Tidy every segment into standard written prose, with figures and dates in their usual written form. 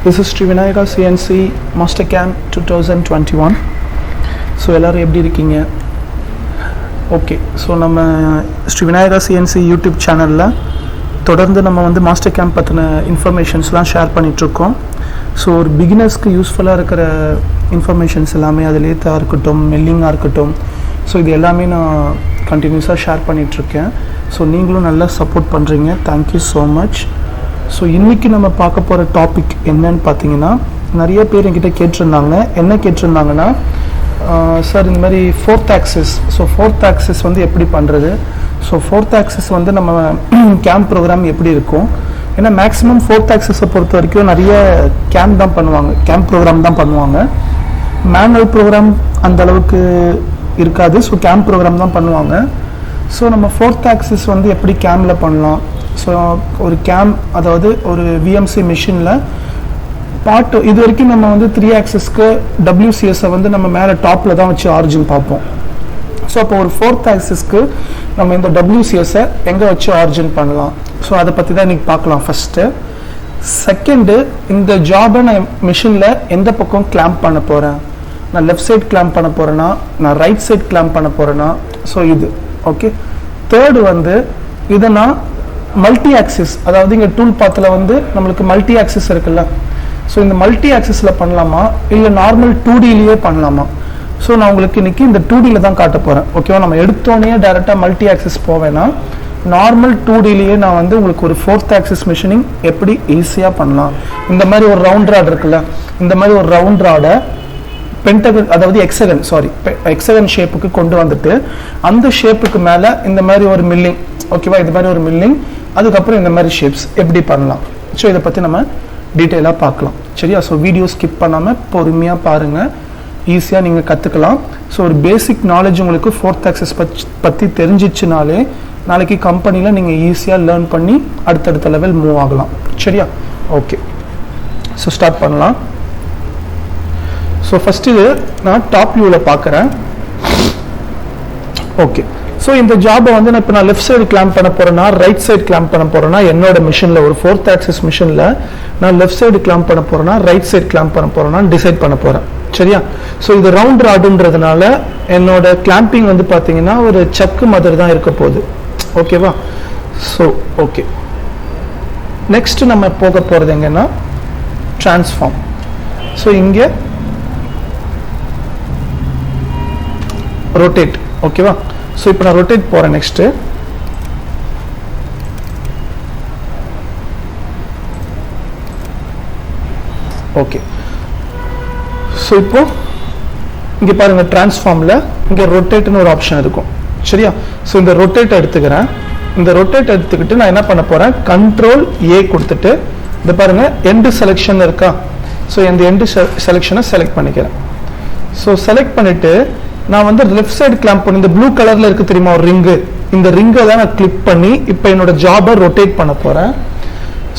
This is Sri Vinayaka CNC Master Camp 2021. So எல்லோரும் எப்படி இருக்கீங்க? ஓகே, ஸோ நம்ம ஸ்ரீ விநாயகா சிஎன்சி யூடியூப் சேனலில் தொடர்ந்து நம்ம வந்து மாஸ்டர் கேம்ப் பற்றின இன்ஃபர்மேஷன்ஸ்லாம் ஷேர் பண்ணிகிட்ருக்கோம். ஸோ ஒரு பிகினர்ஸ்க்கு யூஸ்ஃபுல்லாக இருக்கிற இன்ஃபர்மேஷன்ஸ் எல்லாமே அது லேத்தாக இருக்கட்டும், மில்லிங்காக இருக்கட்டும், ஸோ இது எல்லாமே நான் கண்டினியூஸாக ஷேர் பண்ணிகிட்ருக்கேன். ஸோ நீங்களும் நல்லா சப்போர்ட் பண்ணுறீங்க. Thank you so much. ஸோ இன்றைக்கி நம்ம பார்க்க போகிற டாபிக் என்னன்னு பார்த்தீங்கன்னா, நிறைய பேர் என்கிட்ட கேட்டிருந்தாங்க. என்ன கேட்டிருந்தாங்கன்னா, சார் இந்த மாதிரி fourth axis, so fourth axis வந்து எப்படி பண்ணுறது, ஸோ ஃபோர்த் ஆக்சிஸ் வந்து நம்ம கேம்ப் ப்ரோக்ராம் எப்படி இருக்கும், ஏன்னா மேக்ஸிமம் ஃபோர்த் ஆக்சிஸை பொறுத்த வரைக்கும் நிறைய கேம்ப் தான் பண்ணுவாங்க, கேம்ப் ப்ரோக்ராம் தான் பண்ணுவாங்க. மேனுவல் ப்ரோக்ராம் அந்த அளவுக்கு இருக்காது, ஸோ கேம்ப் ப்ரோக்ராம் தான் பண்ணுவாங்க. ஸோ நம்ம ஃபோர்த் ஆக்சிஸ் வந்து எப்படி கேமில் பண்ணலாம், ஸோ ஒரு கேம்ப், அதாவது ஒரு விஎம்சி மிஷினில் பார்ட் இது வரைக்கும் நம்ம வந்து 3 ஆக்சிஸ்க்கு WCSஐ வந்து நம்ம மேலே டாப்பில் தான் வச்சு ஆரிஜின் பார்ப்போம். ஸோ அப்போ ஒரு ஃபோர்த் ஆக்சிஸ்க்கு நம்ம இந்த WCSஐ எங்கே வச்சு ஆரிஜின் பண்ணலாம், ஸோ அதை பற்றி தான் இன்றைக்கி பார்க்கலாம். ஃபஸ்ட்டு. செகண்டு, இந்த ஜாபை நான் மிஷினில் எந்த பக்கம் கிளாம்ப் பண்ண போகிறேன், நான் லெஃப்ட் சைட் கிளாம்ப் பண்ண போகிறேன்னா, நான் ரைட் சைட் கிளாம்ப் பண்ண போகிறேன்னா, ஸோ இது ஓகே. தேர்டு வந்து இதை நான் மல்டி ஆக்சிஸ், அதாவது இங்கே டூல் பாத்தில் வந்து நம்மளுக்கு மல்டி ஆக்சிஸ் இருக்குல்ல, ஸோ இந்த மல்டி ஆக்சிஸில் பண்ணலாமா இல்லை நார்மல் 2Dலேயே பண்ணலாமா, ஸோ நான் உங்களுக்கு இன்றைக்கி இந்த 2Dயில் தான் காட்ட போகிறேன். ஓகேவா, நம்ம எடுத்தோடனே டேரெக்டாக மல்டி ஆக்சிஸ் போவேன்னா நார்மல் 2Dலேயே நான் வந்து உங்களுக்கு ஒரு ஃபோர்த் ஆக்சிஸ் மிஷினிங் எப்படி ஈஸியாக பண்ணலாம். இந்த மாதிரி ஒரு ரவுண்ட் ராட் இருக்குல்ல, இந்த மாதிரி ஒரு ரவுண்ட் ராடை பென்டகன், அதாவது எக்ஸகன் ஷேப்புக்கு கொண்டு வந்துட்டு அந்த ஷேப்புக்கு மேலே இந்த மாதிரி ஒரு மில்லிங், ஓகேவா, இது மாதிரி ஒரு மில்லிங், அதுக்கப்புறம் இந்த மாதிரி ஷேப்ஸ் எப்படி பண்ணலாம், ஸோ இதை பற்றி நம்ம டீட்டெயிலாக பார்க்கலாம். சரியா? ஸோ வீடியோ ஸ்கிப் பண்ணாமல் பொறுமையாக பாருங்கள், ஈஸியாக நீங்கள் கற்றுக்கலாம். ஸோ ஒரு பேசிக் நாலேஜ் உங்களுக்கு ஃபோர்த் ஆக்சிஸ் பற்றி தெரிஞ்சிச்சுனாலே நாளைக்கு கம்பெனியில் நீங்கள் ஈஸியாக லேர்ன் பண்ணி அடுத்தடுத்த லெவல் மூவ் ஆகலாம். சரியா? ஓகே, ஸோ ஸ்டார்ட் பண்ணலாம். ஸோ ஃபஸ்ட்டு நான் டாப் வியூவில் பார்க்குறேன். ஓகே, ஸோ இந்த ஜாபை வந்து நான் இப்போ நான் லெஃப்ட் சைடு கிளாம்ப் பண்ண போகிறேன்னா, ரைட் சைடு கிளாம்ப் பண்ண போகிறேன்னா, என்னோட மிஷினில் ஒரு ஃபோர்த் ஆக்சிஸ் மிஷினில் நான் லெஃப்ட் சைடு கிளாம்ப் பண்ண போகிறேன்னா, ரைட் சைடு கிளாம்ப் பண்ண போகிறேன்னா டிசைட் பண்ண போகிறேன். சரியா? ஸோ இது ரவுண்ட் ராடுன்றதுனால என்னோட கிளாம்பிங் வந்து பார்த்தீங்கன்னா ஒரு சக்கு மாதிரி தான் இருக்க போகுது. ஓகேவா? ஸோ ஓகே, நெக்ஸ்ட் நம்ம போக போகிறது எங்கன்னா டிரான்ஸ்ஃபார்ம். ஸோ இங்கே ரொட்டேட். ஓகேவா? ஸோ இப்போ நான் ரொட்டேட் போகிறேன். நெக்ஸ்ட்டு ஓகே, ஸோ இப்போ இங்கே பாருங்கள், டிரான்ஸ்ஃபார்மில் இங்கே ரொட்டேட்னு ஒரு ஆப்ஷன் இருக்கும். சரியா? ஸோ இந்த ரொட்டேட் எடுத்துக்கிறேன். இந்த ரொட்டேட் எடுத்துக்கிட்டு நான் என்ன பண்ண போகிறேன், கண்ட்ரோல் A கொடுத்துட்டு இந்த பாருங்கள் எண்டு செலெக்ஷன் இருக்கா, ஸோ இந்த எண்டு செலெக்ஷனை செலக்ட் பண்ணிக்கிறேன். ஸோ செலக்ட் பண்ணிவிட்டு நான் வந்து லெஃப்ட் சைடு கிளாம்ப் பண்ணி, இந்த ப்ளூ கலரில் இருக்குது தெரியுமா ஒரு ரிங்கு, இந்த ரிங்கை தான் நான் கிளிக் பண்ணி இப்போ என்னோட ஜாபை ரொட்டேட் பண்ண போகிறேன்.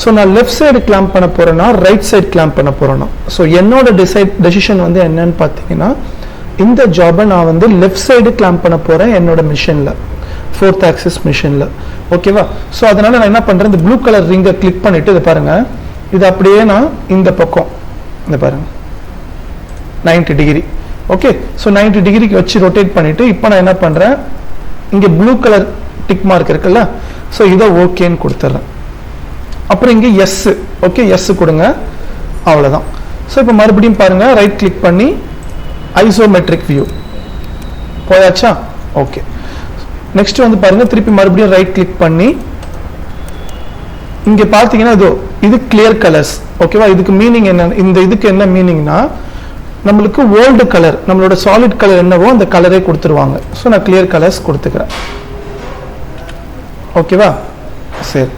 ஸோ நான் லெஃப்ட் சைடு கிளாம்ப் பண்ண போகிறேன்னா, ரைட் சைடு கிளாம்ப் பண்ண போகிறேன்னா, ஸோ என்னோட டெசிஷன் வந்து என்னன்னு பார்த்தீங்கன்னா, இந்த ஜாபை நான் வந்து லெஃப்ட் சைடு கிளாம்ப் பண்ண போகிறேன் என்னோட மிஷினில், ஃபோர்த் ஆக்சிஸ் மிஷினில். ஓகேவா? ஸோ அதனால் நான் என்ன பண்ணுறேன், இந்த ப்ளூ கலர் ரிங்கை கிளிக் பண்ணிவிட்டு இதை பாருங்கள், இது அப்படியே நான் இந்த பக்கம் இந்த பாருங்கள் 90 டிகிரி. ஓகே, ஸோ 90 டிகிரிக்கு வச்சு ரொட்டேட் பண்ணிவிட்டு இப்போ நான் என்ன பண்ணுறேன், இங்கே ப்ளூ கலர் டிக் மார்க் இருக்குல்ல, ஸோ இதை ஓகேன்னு கொடுத்துட்றேன். அப்புறம் இங்கே எஸ், ஓகே, எஸ் கொடுங்க, அவ்வளோதான். ஸோ இப்போ மறுபடியும் பாருங்கள், ரைட் கிளிக் பண்ணி ஐசோமெட்ரிக் வியூ போயாச்சா? ஓகே, நெக்ஸ்ட் வந்து பாருங்கள், திருப்பி மறுபடியும் ரைட் கிளிக் பண்ணி இங்கே பார்த்தீங்கன்னா இது கிளியர் கலர்ஸ். ஓகேவா? இதுக்கு மீனிங் என்ன, இந்த இதுக்கு என்ன மீனிங்னா, நம்மளுக்கு ஓல்டு கலர், நம்மளோட சாலிட் கலர் என்னவோ அந்த கலரே கொடுத்துருவாங்க. ஸோ நான் கிளியர் கலர்ஸ் கொடுத்துக்கிறேன். ஓகேவா? சரி,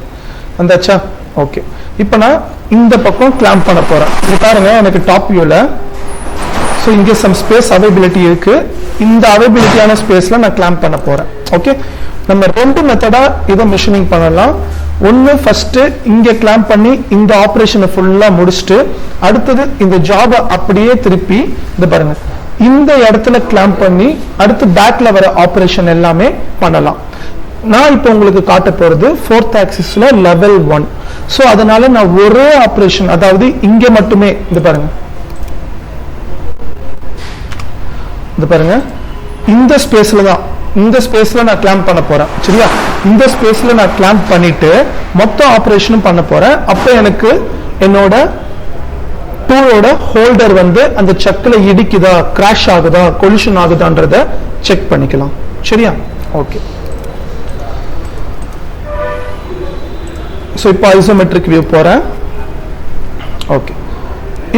வந்தாச்சா? ஓகே, இப்போ நான் இந்த பக்கம் கிளாம்ப் பண்ண போகிறேன். இது பாருங்க, எனக்கு டாப் வியூவில் ஸோ இங்கே சம் ஸ்பேஸ் அவைபிலிட்டி இருக்குது. இந்த அவைபிலிட்டியான ஸ்பேஸில் நான் கிளாம்ப் பண்ண போகிறேன். ஓகே, நம்ம 2 மெத்தடாக இதை மிஷினிங் பண்ணலாம். ஒன்று, ஃபஸ்ட்டு இங்கே கிளாம்ப் பண்ணி இந்த ஆப்ரேஷனை ஃபுல்லாக முடிச்சுட்டு அடுத்தது இந்த ஜாபை அப்படியே திருப்பி இந்த பாருங்கள் இந்த இடத்துல கிளாம்ப் பண்ணி அடுத்து பேக்கில் வர ஆப்ரேஷன் எல்லாமே பண்ணலாம். நான் இப்போ உங்களுக்கு காட்ட போகிறது ஃபோர்த் ஆக்சிஸில் லெவல் 1. ஸோ அதனால நான் ஒரே ஆப்ரேஷன், அதாவது இங்கே மட்டுமே இது பாருங்க, இது பாருங்க, இந்த ஸ்பேஸ்ல தான், இந்த ஸ்பேஸ்ல நான் கிளாம்ப் பண்ண போறேன். சரியா, இந்த ஸ்பேஸ்ல நான் கிளாம்ப் பண்ணிட்டு மொத்த ஆபரேஷனும் பண்ண போறேன். அப்ப எனக்கு என்னோட டூலோட ஹோல்டர் வந்து அந்த சக்கில் இடிக்குதா, கிராஷ் ஆகுதா, கொலிஷன் ஆகுதான்றத செக் பண்ணிக்கலாம். சரியா, ஓகே. ஸோ இப்போ ஐசோமெட்ரிக் வியூ போறேன். ஓகே,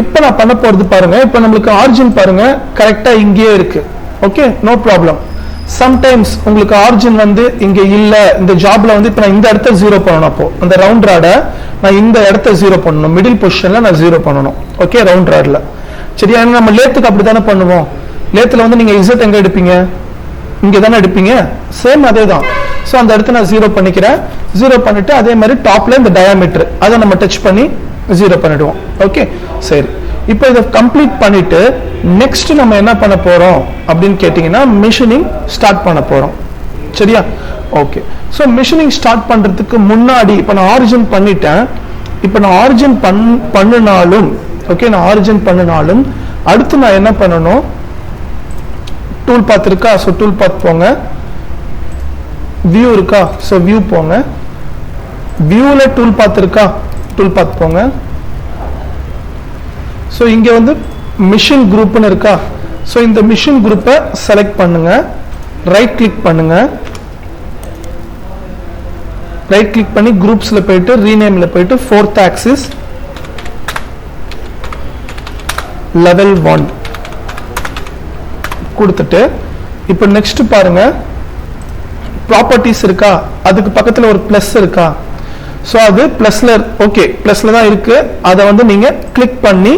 இப்போ நான் பண்ண போறது பாருங்க, இப்போ நம்மளுக்கு ஆரிஜின் பாருங்க கரெக்டா இங்கேயே இருக்கு. Okay, no problem. சம்டைம்ஸ் உங்களுக்கு ஆரிஜின் வந்து இங்க இல்ல, இந்த ஜாப்ல வந்து இப்போ நான் இந்த இடத்த ஜீரோ பண்ணணும். அப்போ அந்த ரவுண்ட் ராடை நான் இந்த இடத்த ஜீரோ பண்ணணும், மிடில் பொசிஷன்ல நான் ஜீரோ பண்ணணும். ஓகே, ரவுண்ட் ராட்ல. சரியா, நம்ம லேத்துக்கு அப்படித்தானே பண்ணுவோம். லேத்துல வந்து நீங்க இசட் எங்க எடுப்பீங்க, இங்க தானே எடுப்பீங்க. சேம் அதே தான். ஸோ அந்த இடத்த நான் ஜீரோ பண்ணிக்கிறேன். ஜீரோ பண்ணிட்டு அதே மாதிரி டாப்ல இந்த டயாமீட்டர் அதை நம்ம டச் பண்ணி ஜீரோ பண்ணிடுவோம். ஓகே, சரி. இப்போ இதை கம்ப்ளீட் பண்ணிட்டு நெக்ஸ்ட் நம்ம என்ன பண்ண போறோம் அப்படின்னு கேட்டீங்கன்னா மிஷினிங் ஸ்டார்ட் பண்ண போறோம். சரியா, ஓகே. ஸோ மிஷினிங் ஸ்டார்ட் பண்றதுக்கு முன்னாடி இப்போ நான் ஆரிஜின் பண்ணிட்டேன். இப்போ நான் ஆரிஜின் பண்ணினாலும், ஓகே, நான் ஆரிஜின் பண்ணினாலும் அடுத்து நான் என்ன பண்ணணும், டூல் பாத் இருக்கா, ஸோ டூல் பாத் போங்க. வியூ இருக்கா, ஸோ வியூ போங்க. வியூல டூல் பாத் இருக்கா, டூல் பாத் போங்க. ஸோ இங்க வந்து மிஷின் குரூப்னு இருக்கா, ஸோ இந்த மிஷின் குரூப்பை செலக்ட் பண்ணுங்க. ரைட் கிளிக் பண்ணுங்க. ரைட் கிளிக் பண்ணி குரூப்ஸ்ல போயிட்டு ரீநேம்ல போயிட்டு 4th ஆக்சிஸ் லெவல் 1 கொடுத்துட்டு இப்போ நெக்ஸ்ட் பாருங்க, ப்ராப்பர்ட்டிஸ் இருக்கா, அதுக்கு பக்கத்துல ஒரு பிளஸ் இருக்கா, ஸோ அது பிளஸ்ல, ஓகே, பிளஸ்ல தான் இருக்கு. அதை வந்து நீங்க கிளிக் பண்ணி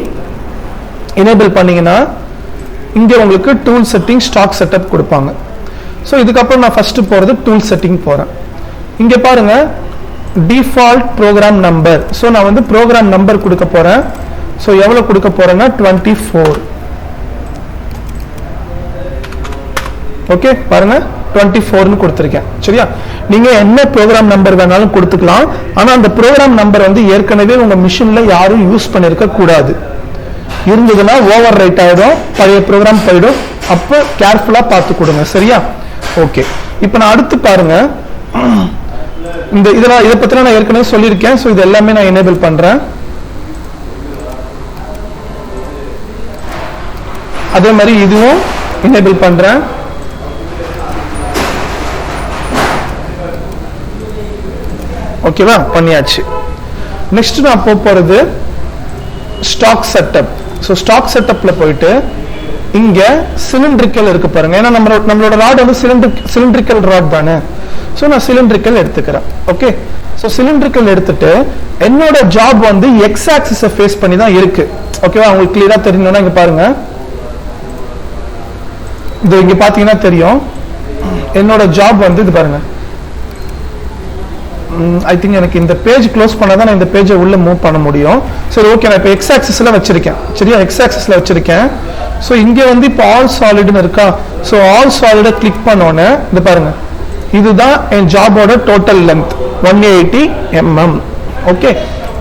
எனேபிள் பண்ணீங்கன்னா இங்க உங்களுக்கு டூல் செட்டிங், ஸ்டாக் செட்டப் கொடுப்பாங்க. ஸோ இதுக்கப்புறம் நான் ஃபர்ஸ்ட் போறது டூல் செட்டிங் போறேன். இங்க பாருங்க டிஃபால்ட் ப்ரோக்ராம் நம்பர். ஸோ நான் வந்து ப்ரோக்ராம் நம்பர் கொடுக்க போறேன். ஸோ எவ்வளவு கொடுக்க போறேன்னா 24. ஓகே, பாருங்க 24னு கொடுத்திருக்கேன். சரியா, நீங்க என்ன ப்ரோக்ராம் நம்பர் வேணாலும் கொடுத்துக்கலாம். ஆனா அந்த ப்ரோக்ராம் நம்பர் வந்து ஏற்கனவே உங்க மிஷின்ல யாரும் யூஸ் பண்ணிருக்க கூடாது. இருந்ததுன்னா ஓவர் ரைட் ஆயிடும், பழைய ப்ரோக்ராம் போயிடும். அப்போ கேர்ஃபுல்லா பார்த்து கொடுங்க. சரியா, ஓகே. இப்போ நான் அடுத்து பாருங்க, இந்த இதெல்லாம் இதை பத்தி நான் ஏற்கனவே சொல்லியிருக்கேன். ஸோ இது எல்லாமே நான் எனேபிள் பண்றேன். அதே மாதிரி இதுவும் எனேபிள் பண்றேன். ஓகேவா, பண்ணியாச்சு. நெக்ஸ்ட் நான் போறது ஸ்டாக் செட்டப். ஸோ ஸ்டாக் செட்டப்ல போயிட்டு இங்க சிலிண்ட்ரிக்கல் இருக்கு பாருங்க. ஏன்னா நம்மளோட ராட் வந்து சிலிண்ட்ரிக்கல் ராட் தானே. ஸோ நான் சிலிண்ட்ரிக்கல் எடுத்துக்கிறேன். ஓகே, ஸோ சிலிண்ட்ரிக்கல் எடுத்துட்டு என்னோட ஜாப் வந்து எக்ஸ் ஆக்சிஸை ஃபேஸ் பண்ணி தான் இருக்கு. ஓகேவா, உங்களுக்கு கிளியரா தெரியணும்னா இங்க பாருங்க, இது இங்க பாத்தீங்கன்னா தெரியும். என்னோட ஜாப் வந்து இது பாருங்க, ஐ திங்க் எனக்கு இந்த பேஜ் க்ளோஸ் பண்ணாதான் நான் இந்த பேஜை உள்ள மூவ் பண்ண முடியும். சரி, ஓகே, நான் இப்போ எக்ஸ் ஆக்சிஸ்ல வச்சிருக்கேன். சரியா, எக்ஸ் ஆக்சிஸ்ல வச்சிருக்கேன். ஸோ இங்க வந்து இப்போ ஆல் சாலிட்னு இருக்கா. ஸோ ஆல் சாலிடை கிளிக் பண்ணோன்னே இது பாருங்க, இதுதான் என் ஜாபோட total length 180 mm. Okay,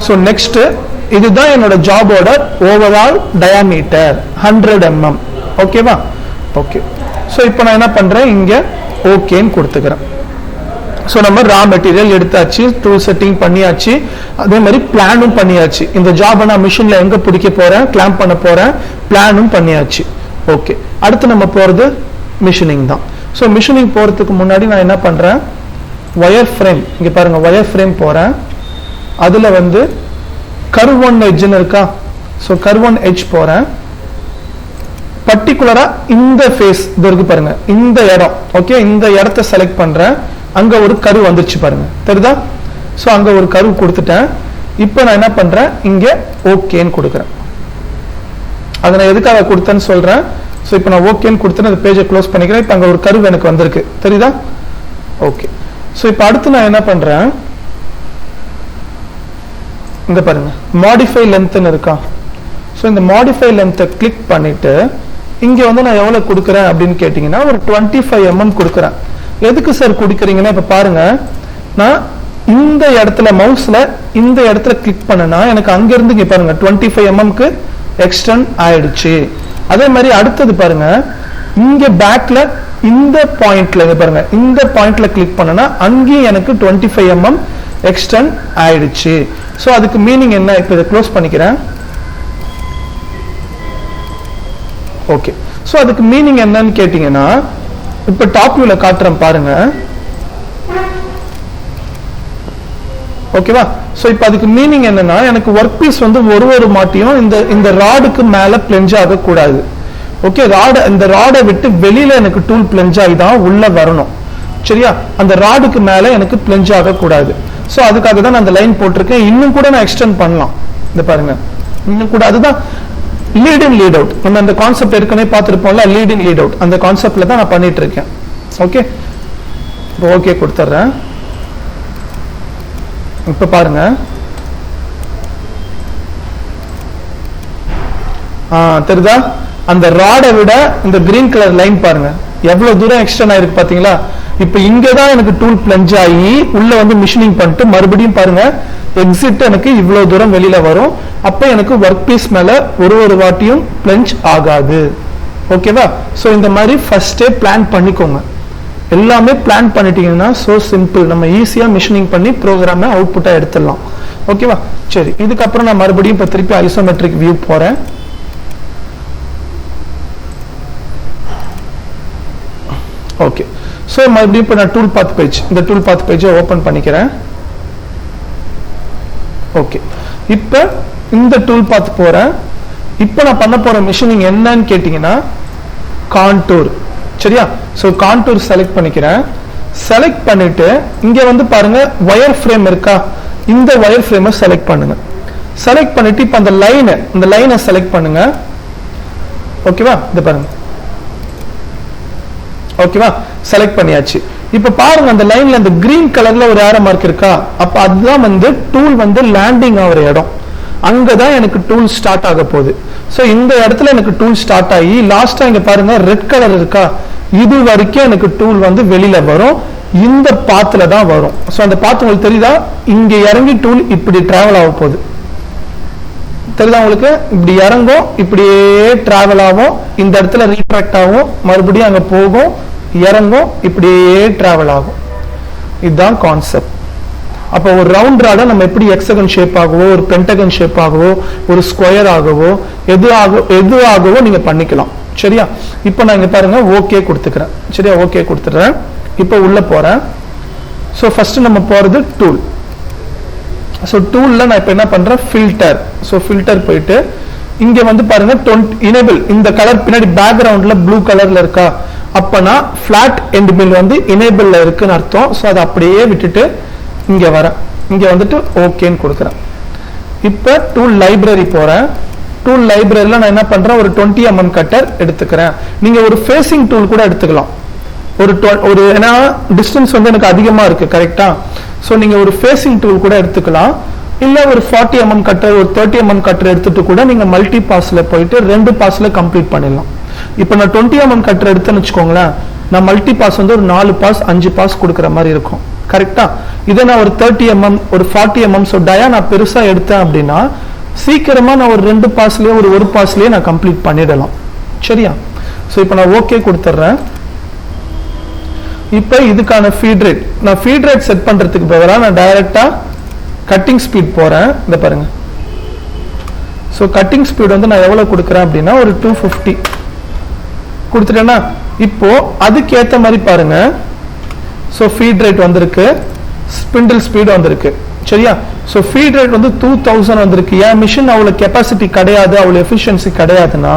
so next இதுதான் என்னோட ஜாபோட ஓவரால் டயாமீட்டர் 100 mm. ஓகேவா, ஓகே. ஸோ இப்போ நான் என்ன பண்றேன், இங்க ஓகேன்னு கொடுத்துக்கிறேன். ஸோ நம்ம ரா மெட்டீரியல் எடுத்தாச்சு, டூல் செட்டிங் பண்ணியாச்சு, அதே மாதிரி பிளானும் பண்ணியாச்சு. இந்த ஜாபை நான் மிஷின்ல எங்க பிடிக்க போறேன், கிளாம்ப் பண்ண போறேன், பிளானும் பண்ணியாச்சு. ஓகே, அடுத்து நம்ம போறது மிஷினிங் தான். ஸோ மிஷினிங் போறதுக்கு முன்னாடி நான் என்ன பண்றேன், ஒயர் ஃப்ரேம், இங்க பாருங்க ஒயர் ஃப்ரேம் போறேன். அதுல வந்து கர்வ் ஒன் எட்ஜ்னு இருக்கா. ஸோ கர்வ் ஒன் எட்ஜ் போறேன். பர்டிகுலரா இந்த ஃபேஸ் இருக்கு பாருங்க, இந்த இடம். ஓகே, இந்த இடத்தை செலக்ட் பண்றேன். அங்க ஒரு கர்வ் வந்துச்சு பாருங்க, தெரியுதா. ஸோ அங்க ஒரு கர்வ் கொடுத்துட்டேன். இப்போ நான் என்ன பண்றேன், இங்க ஓகேன்னு கொடுக்குறேன். அதை நான் எதுக்காக கொடுத்தேன்னு சொல்றேன். ஸோ இப்போ நான் ஓகேன்னு கொடுத்துட்டு அந்த பேஜை க்ளோஸ் பண்ணிக்கிறேன். இப்போ அங்க ஒரு கர்வ் எனக்கு வந்திருக்கு, தெரியுதா. ஓகே, ஸோ இப்போ அடுத்து நான் என்ன பண்றேன், இங்க பாருங்க மாடிஃபை லென்த்னு இருக்கா. ஸோ இந்த மாடிஃபை லென்த்தை கிளிக் பண்ணிட்டு இங்க வந்து நான் எவ்வளவு கொடுக்குறேன் அப்படின்னு கேட்டீங்கன்னா ஒரு 25 mm கொடுக்குறேன். எதுக்கு சார் கொடுக்குறீங்கன்னா இப்ப பாருங்க, நான் இந்த இடத்துல மவுஸ்ல இந்த இடத்துல கிளிக் பண்ணனா எனக்கு அங்க இருந்து இங்க பாருங்க 25 mm க்கு எக்ஸ்டெண்ட் ஆயிடுச்சு. அதே மாதிரி அடுத்தது பாருங்க, இங்க பேக்ல இந்த பாயிண்ட்ல இங்க பாருங்க, இந்த பாயிண்ட்ல கிளிக் பண்ணனா அங்கேயும் எனக்கு 25 mm எக்ஸ்டெண்ட் ஆயிடுச்சு. சோ அதுக்கு மீனிங் என்ன? இப்போ இதை க்ளோஸ் பண்ணிக்கிறேன். ஓகே, சோ அதுக்கு மீனிங் என்னன்னு கேட்டீங்கன்னா, இப்ப டாப் வியூல காட்டுறேன் பாருங்க. ஓகேவா? சோ இப்போ அதுக்கு மீனிங் என்னன்னா, எனக்கு ஒர்க் பீஸ் வந்து ஒரு மாட்டியும் இந்த ராடுக்கு மேல பிளெஞ்ச் ஆக கூடாது. ஓகே, இந்த ராடை விட்டு வெளியில எனக்கு டூல் பிளெஞ்ச் ஆகி தான் உள்ள வரணும். சரியா? அந்த ராடுக்கு மேல எனக்கு பிளெஞ்ச் ஆக கூடாது. சோ அதுக்காக தான் நான் அந்த லைன் போட்டிருக்கேன். இன்னும் கூட நான் எக்ஸ்டெண்ட் பண்ணலாம். இந்த பாருங்க, இன்னும் கூட அதுதான் லீட் இன் லீட் அவுட். நம்ம அந்த கான்செப்ட் ஏற்கனவே பார்த்துருப்போம்ல, லீட் இன் லீட் அவுட். அந்த கான்செப்ட்ல தான் நான் பண்ணிட்டு இருக்கேன். ஓகே, ஓகே கொடுத்துட்றேன். இப்ப பாருங்க, தெரியுதா? அந்த ராடை விட இந்த கிரீன் கலர் லைன் பாருங்க எவ்வளவு தூரம் எக்ஸ்டெண்ட் ஆயிருக்கு பாத்தீங்களா? இப்ப இங்கதான் எனக்கு டூல் பிளஞ்ச் ஆகி உள்ள வந்து மிஷினிங் பண்ணிட்டு மறுபடியும் பாருங்க எக்ஸிட் எனக்கு இவ்வளவு தூரம் வெளியில வரும். அப்ப எனக்கு ஒர்க் பீஸ் மேல ஒரு வாட்டியும் பிளஞ்ச் ஆகாது. ஓகேவா? சோ இந்த மாதிரி ஃபர்ஸ்டே பிளான் பண்ணிக்கோங்க. எல்லாமே பிளான் பண்ணிட்டீங்கன்னா சோ சிம்பிள், நம்ம ஈஸியா மிஷினிங் பண்ணி ப்ரோக்ராமை அவுட்புட்டா எடுத்துடலாம். ஓகேவா? சரி, இதுக்கப்புறம் நான் மறுபடியும் இப்ப திருப்பி ஐசோமெட்ரிக் வியூ போறேன். ஓகே, சோ மறுபடியும் இப்ப நான் டூல் பாத் பேஜ், இந்த டூல் பாத் பேஜை ஓபன் பண்ணிக்கிறேன். ஓகே, இப்ப இந்த டூல் பாத் போறேன். இப்ப நான் பண்ண போற மிஷினிங் என்னன்னு கேட்டீங்கன்னா கான்டூர். சரியா? சோ கான்டூர் செலக்ட் பண்ணிக்கிறேன். செலக்ட் பண்ணிட்டு இங்க வந்து பாருங்க வயர் ஃப்ரேம் இருக்கா, இந்த வயர் ஃப்ரேமை செலக்ட் பண்ணுங்க. செலக்ட் பண்ணிட்டு இப்ப அந்த லைனை செலக்ட் பண்ணுங்க. ஓகேவா? இது பாருங்க. ஓகேவா? செலக்ட் பண்ணியாச்சு. இப்ப பாருங்க அந்த லைன்ல அந்த கிரீன் கலர்ல ஒரு ஏரோ மார்க் இருக்கா, அப்ப அதுதான் வந்து டூல் வந்து லேண்டிங் ஆகிற இடம். அங்கதான் எனக்கு டூல் ஸ்டார்ட் ஆக போகுது. சோ இந்த இடத்துல எனக்கு டூல் ஸ்டார்ட் ஆகி லாஸ்டா இங்க பாருங்க ரெட் கலர் இருக்கா, இது வரைக்கும் எனக்கு டூல் வந்து வெளியில வரும். இந்த பாத்துல தான் வரும். சோ அந்த பாத்து உங்களுக்கு தெரியுதா? இங்க இறங்கி டூல் இப்படி டிராவல் ஆக போகுது. தெரியுதா உங்களுக்கு? இப்படி இறங்கும், இப்படியே டிராவல் ஆகும், இந்த இடத்துல ரீட்ராக்ட் ஆகும், மறுபடியும் அங்க போகும், இறங்கும், இப்படியே டிராவல் ஆகும். இதுதான் கான்செப்ட். அப்ப ஒரு ரவுண்ட் ராடை நம்ம எப்படி எக்ஸகன் ஷேப் ஆகவோ, ஒரு பென்டகன் ஷேப் ஆகவோ, ஒரு ஸ்கொயர் ஆகவோ, எது ஆகவோ நீங்க பண்ணிக்கலாம். சரியா? இப்ப நான் இங்க பாருங்க ஓகே கொடுத்துக்கிறேன். சரியா? ஓகே கொடுத்துறேன். இப்ப உள்ள போறேன். சோ ஃபர்ஸ்ட் நம்ம போறது டூல். சோ டூல்ல நான் இப்ப என்ன பண்றேன், ஃபில்டர். சோ ஃபில்டர் போயிட்டு இங்க வந்து பாருங்க எனேபிள், இந்த கலர் பின்னாடி பேக்ரவுண்ட்ல ப்ளூ கலர்ல இருக்கா, அப்பனா பிளாட் எண்ட் மில் வந்து எனேபிள்ல இருக்குன்னு அர்த்தம். சோ அதை அப்படியே விட்டுட்டு இங்க வரேன். இங்க வந்துட்டு ஓகேன்னு கொடுக்குறேன். இப்ப டூல் லைப்ரரி போறேன். டூல் லைப்ரரியில நான் என்ன பண்றேன், ஒரு 20 mm கட்டர் எடுத்துக்கிறேன். நீங்க ஒரு ஃபேசிங் டூல் கூட எடுத்துக்கலாம். ஒரு ஏன்னா டிஸ்டன்ஸ் வந்து எனக்கு அதிகமா இருக்கு, கரெக்டா? சோ நீங்க ஒரு ஃபேசிங் டூல் கூட எடுத்துக்கலாம். இல்ல ஒரு 40 mm கட்டர், ஒரு 30 mm கட்டர் எடுத்துட்டு கூட நீங்க மல்டி பாஸ்ல போயிட்டு 2 பாஸ்ல கம்ப்ளீட் பண்ணிடலாம். இப்ப நான் 20 mm கட்டர் எடுத்துன்னு வச்சுக்கோங்களேன், நான் மல்டி பாஸ் வந்து ஒரு 4 பாஸ் 5 பாஸ் கொடுக்குற மாதிரி இருக்கும். கரெக்டா? இதை நான் ஒரு 30 mm, ஒரு 40 mm டயா நான் பெருசா எடுத்தேன் அப்படின்னா சீக்கிரமா நான் ஒரு 2 பாஸ்லயே ஒரு பாஸ்லயே நான் கம்ப்ளீட் பண்ணிடலாம். சரியா? சோ இப்போ நான் ஓகே கொடுத்துறேன். இப்போ இதுக்கான ஃபீட் ரேட், நான் ஃபீட் ரேட் செட் பண்றதுக்கு பதிலா நான் டைரக்டா கட்டிங் ஸ்பீட் போறேன். இந்த பாருங்க. சோ கட்டிங் ஸ்பீட் வந்து நான் எவ்வளவு கொடுக்குறேன் அப்படின்னா ஒரு 250 கொடுத்துட்டேன்னா இப்போ அதுக்கு ஏத்த மாதிரி பாருங்க. சோ ஃபீட் ரேட் வந்திருக்கு, ஸ்பிண்டில் ஸ்பீட் வந்திருக்கு. சரியா? சோ ஃபீட் ரேட் வந்து 2000 வந்திருக்கு. என் மிஷின் அவ்வளவு கெப்பாசிட்டி கிடையாது, அவ்வளவு எஃபிஷியன்சி கிடையாதுன்னா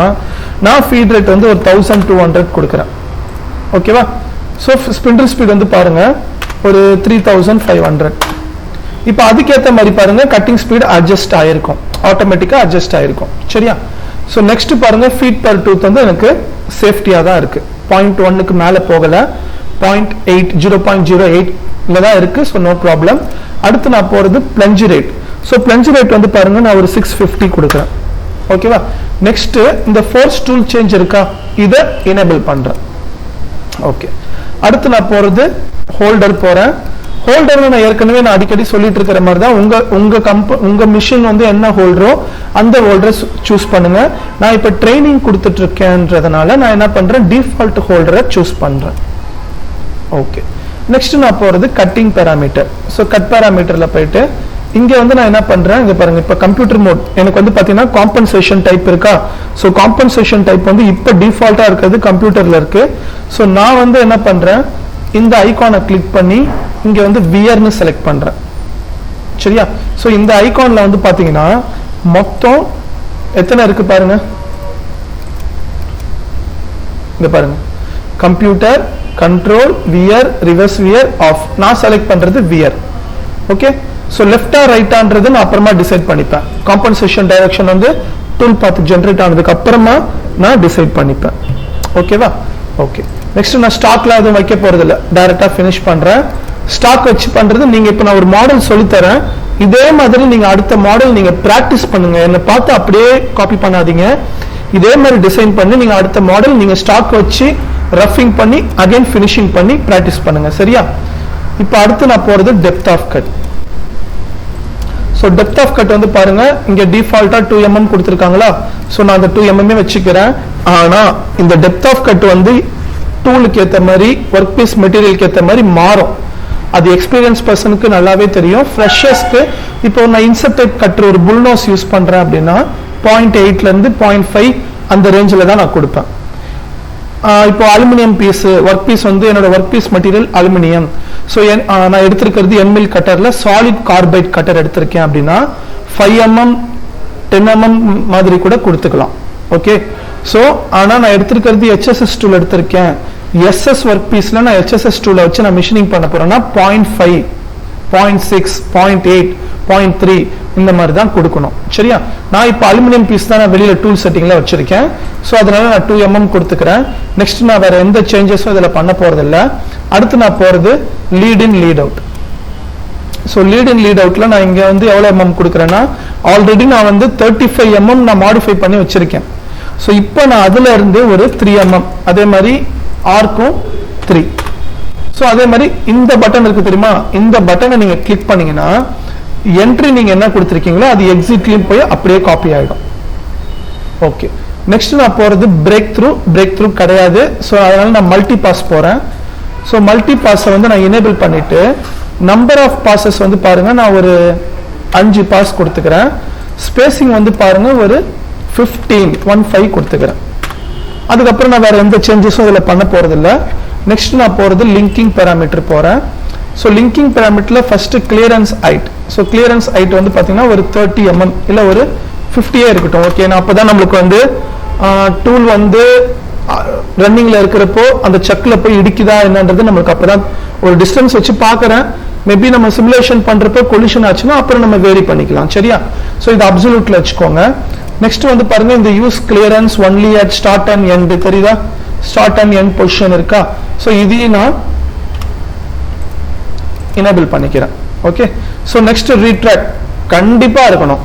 நான் ஃபீட் ரேட் வந்து ஒரு 1200 கொடுக்குறேன். ஓகேவா? சோ ஸ்பிண்டில் ஸ்பீட் வந்து பாருங்க ஒரு 3500. இப்போ அதுக்கேற்ற மாதிரி பாருங்க கட்டிங் ஸ்பீட் அட்ஜஸ்ட் ஆயிருக்கும், ஆட்டோமேட்டிக்கா அட்ஜஸ்ட் ஆயிருக்கும். சரியா? சோ நெக்ஸ்ட் பாருங்க ஃபீட் பர் டூத் வந்து எனக்கு சேஃப்டியா தான் இருக்கு. 0.1க்கு மேல போகல, 0.8 0.08 தான் இருக்கு. So no problem. அடுத்து நான் போறது plunge rate. So plunge rate வந்து பாருங்க நான் ஒரு 650 கொடுக்குறேன். ஓகேவா? நெக்ஸ்ட் இந்த ஃபோர்ஸ் டூல் சேஞ்ச் இருக்கா, இதை எனேபிள் பண்றேன். ஓகே. அடுத்து நான் போறது ஹோல்டர் போறேன். ஹோல்டர்னு நான் ஏற்கனவே நான் அடிக்கடி சொல்லிட்டு இருக்கிற மாதிரி தான் உங்க மிஷின் வந்து என்ன ஹோல்டரோ அந்த ஹோல்டரை சூஸ் பண்ணுங்க. நான் இப்போ ட்ரைனிங் கொடுத்துட்டு இருக்கேன்றதுனால நான் என்ன பண்றேன், டிஃபால்ட் ஹோல்டரை சூஸ் பண்றேன். ஓகே, நெக்ஸ்ட் நான் போறது கட்டிங் பேராமீட்டர். ஸோ கட் பேராமீட்டர்ல போயிட்டு இங்க வந்து நான் என்ன பண்றேன், இங்க பாருங்க, இப்ப கம்ப்யூட்டர் மோட் எனக்கு வந்து பாத்தீங்கன்னா காம்பன்சேஷன் டைப் இருக்கா. ஸோ காம்பன்சேஷன் டைப் வந்து இப்ப டிஃபால்ட்டா இருக்கிறது கம்ப்யூட்டர்ல இருக்கு. ஸோ நான் வந்து என்ன பண்றேன், இந்த ஐகானை கிளிக் பண்ணி இங்க வந்து வியர்னு செலக்ட் பண்றேன். சரியா? ஸோ இந்த ஐகான்ல வந்து பாத்தீங்கன்னா மொத்தம் எத்தனை இருக்கு பாருங்க. இங்க பாருங்க, computer, control, wear, reverse wear, off. நான் செலக்ட் பண்றது வியர். ஓகே, ஸோ லெஃப்டா ரைட்டான்றது நான் அப்புறமா டிசைட் பண்ணிப்பேன். காம்பன்சேஷன் டைரக்ஷன் வந்து டூல் பாத் ஜென்ரேட் ஆனதுக்கு அப்புறமா நான் டிசைட் பண்ணிப்பேன். ஓகேவா? ஓகே, நெக்ஸ்ட் நான் ஸ்டாக்ல எதுவும் வைக்க போறது இல்லை, டைரக்டா ஃபினிஷ் பண்றேன். ஸ்டாக் வச்சு பண்றது நீங்க இப்ப நான் ஒரு மாடல் சொல்லித்தரேன், இதே மாதிரி நீங்க அடுத்த மாடல் நீங்க பிராக்டிஸ் பண்ணுங்க. என்னை பார்த்து அப்படியே காப்பி பண்ணாதீங்க, இதே மாதிரி டிசைன் பண்ணி நீங்க அடுத்த மாடல் நீங்க ஸ்டாக் வச்சு ரஃபிங் பண்ணி அகைன் ஃபினிஷிங் பண்ணி பிராக்டிஸ் பண்ணுங்க. சரியா? இப்போ அடுத்து நான் போறது depth of cut. So depth of cut வந்து பாருங்க, இங்க டிஃபால்ட்டா 2 mm கொடுத்துருக்காங்களா. ஸோ நான் அந்த 2 mm வச்சுக்கிறேன். ஆனா இந்த டெப்த் ஆஃப் கட் வந்து டூலுக்கு ஏற்ற மாதிரி, ஒர்க் பீஸ் மெட்டீரியலுக்கு ஏற்ற மாதிரி மாறும். அது எக்ஸ்பீரியன்ஸ் பர்சனுக்கு நல்லாவே தெரியும். ஃப்ரெஷர்ஸ்க்கு இப்போ நான் இன்செர்ட் டைப் கட்டுற ஒரு புல்னோஸ் யூஸ் பண்றேன் அப்படின்னா 0.8 இருந்து 0.5 அந்த ரேஞ்சில் தான் நான் கொடுப்பேன். இப்போ அலுமினியம் பீஸ், ஒர்க் பீஸ் வந்து என்னோட work piece material aluminium. So நான் எடுத்திருக்கிறது என்மில் கட்டர்ல சாலிட் கார்பைட் கட்டர் எடுத்திருக்கேன் அப்படின்னா 5 mm 10 mm மாதிரி கூட கொடுத்துக்கலாம். ஓகே, ஸோ ஆனால் நான் எடுத்திருக்கிறது HSS டூல் எடுத்திருக்கேன். எஸ்எஸ் ஒர்க் பீஸ்ல நான் HSS டூலை வச்சு நான் மிஷினிங் பண்ண போறேன்னா 0.5, 0.6, 0.8, 0.3 இந்த மாதிரி தான் கொடுக்கணும். சரியா? நான் இப்போ அலுமினியம் பீஸ் தான் நான் வெளியில டூல் செட்டிங்ல வச்சிருக்கேன். ஸோ அதனால நான் 2 mm கொடுத்துக்கிறேன். நெக்ஸ்ட் நான் வேற எந்த சேஞ்சஸும் இதில் பண்ண போறது இல்லை. அடுத்து நான் போறது lead in lead out. So lead in lead அவுட்ல நான் இங்க வந்து எவ்வளவு mm கொடுக்குறேன்னா, ஆல்ரெடி நான் வந்து 35 mm நான் மாடிஃபை பண்ணி வச்சிருக்கேன். ஸோ இப்போ நான் அதுல இருந்து ஒரு 3 mm, அதே மாதிரி ஆர்க்கும் 3. ஸோ அதே மாதிரி இந்த பட்டன் இருக்கு தெரியுமா, இந்த பட்டனை நீங்க கிளிக் பண்ணீங்கன்னா என்ட்ரி நீங்க என்ன கொடுத்துருக்கீங்களோ அது எக்ஸிட்லயும் போய் அப்படியே காப்பி ஆயிடும். ஓகே, நெக்ஸ்ட் நான் போறது பிரேக் த்ரூ கிடையாது. ஸோ அதனால நான் மல்டி பாஸ் போறேன். ஸோ மல்டி பாஸை வந்து நான் எனேபிள் பண்ணிட்டு நம்பர் ஆஃப் பாசஸ் வந்து பாருங்க, நான் ஒரு 5 பாஸ் கொடுத்துக்கிறேன். ஸ்பேசிங் வந்து பாருங்க ஒரு 15 கொடுத்துக்கிறேன். அதுக்கப்புறம் நான் வேற எந்த சேஞ்சஸும் இதில் பண்ண போறது இல்லை. நெக்ஸ்ட் நான் போறது லிங்கிங் பேராமீட்டர் போறேன். ஸோ லிங்கிங் பேராமீட்டர்ல first clearance height. So clearance height வந்து பாத்தீங்கன்னா ஒரு 30 mm இல்ல ஒரு 50 இருக்கட்டும். ஓகே, நான் அப்பதான் நம்மளுக்கு வந்து டூல் வந்து ரன்னிங்ல இருக்கிறப்போ அந்த செக்ல போய் இடிக்குதா என்னன்றது நம்மளுக்கு அப்பதான் ஒரு டிஸ்டன்ஸ் வச்சு பாக்குறேன். மேபி நம்ம சிமுலேஷன் பண்றப்போ கொலிஷன் ஆச்சுன்னா அப்புறம் நம்ம வேரி பண்ணிக்கலாம். சரியா? ஸோ இது அப்சல்யூட்ல வச்சுக்கோங்க. நெக்ஸ்ட் வந்து பாருங்க, இந்த use clearance only at start and end தெரியுதா, ஸ்டார்ட் அண்ட் எண்ட் பொசிஷன் இருக்கா. ஸோ இதையும் நான் எனேபிள் பண்ணிக்கிறேன். ஓகே, ஸோ நெக்ஸ்ட் ரீட்ராக்ட் கண்டிப்பா இருக்கணும்.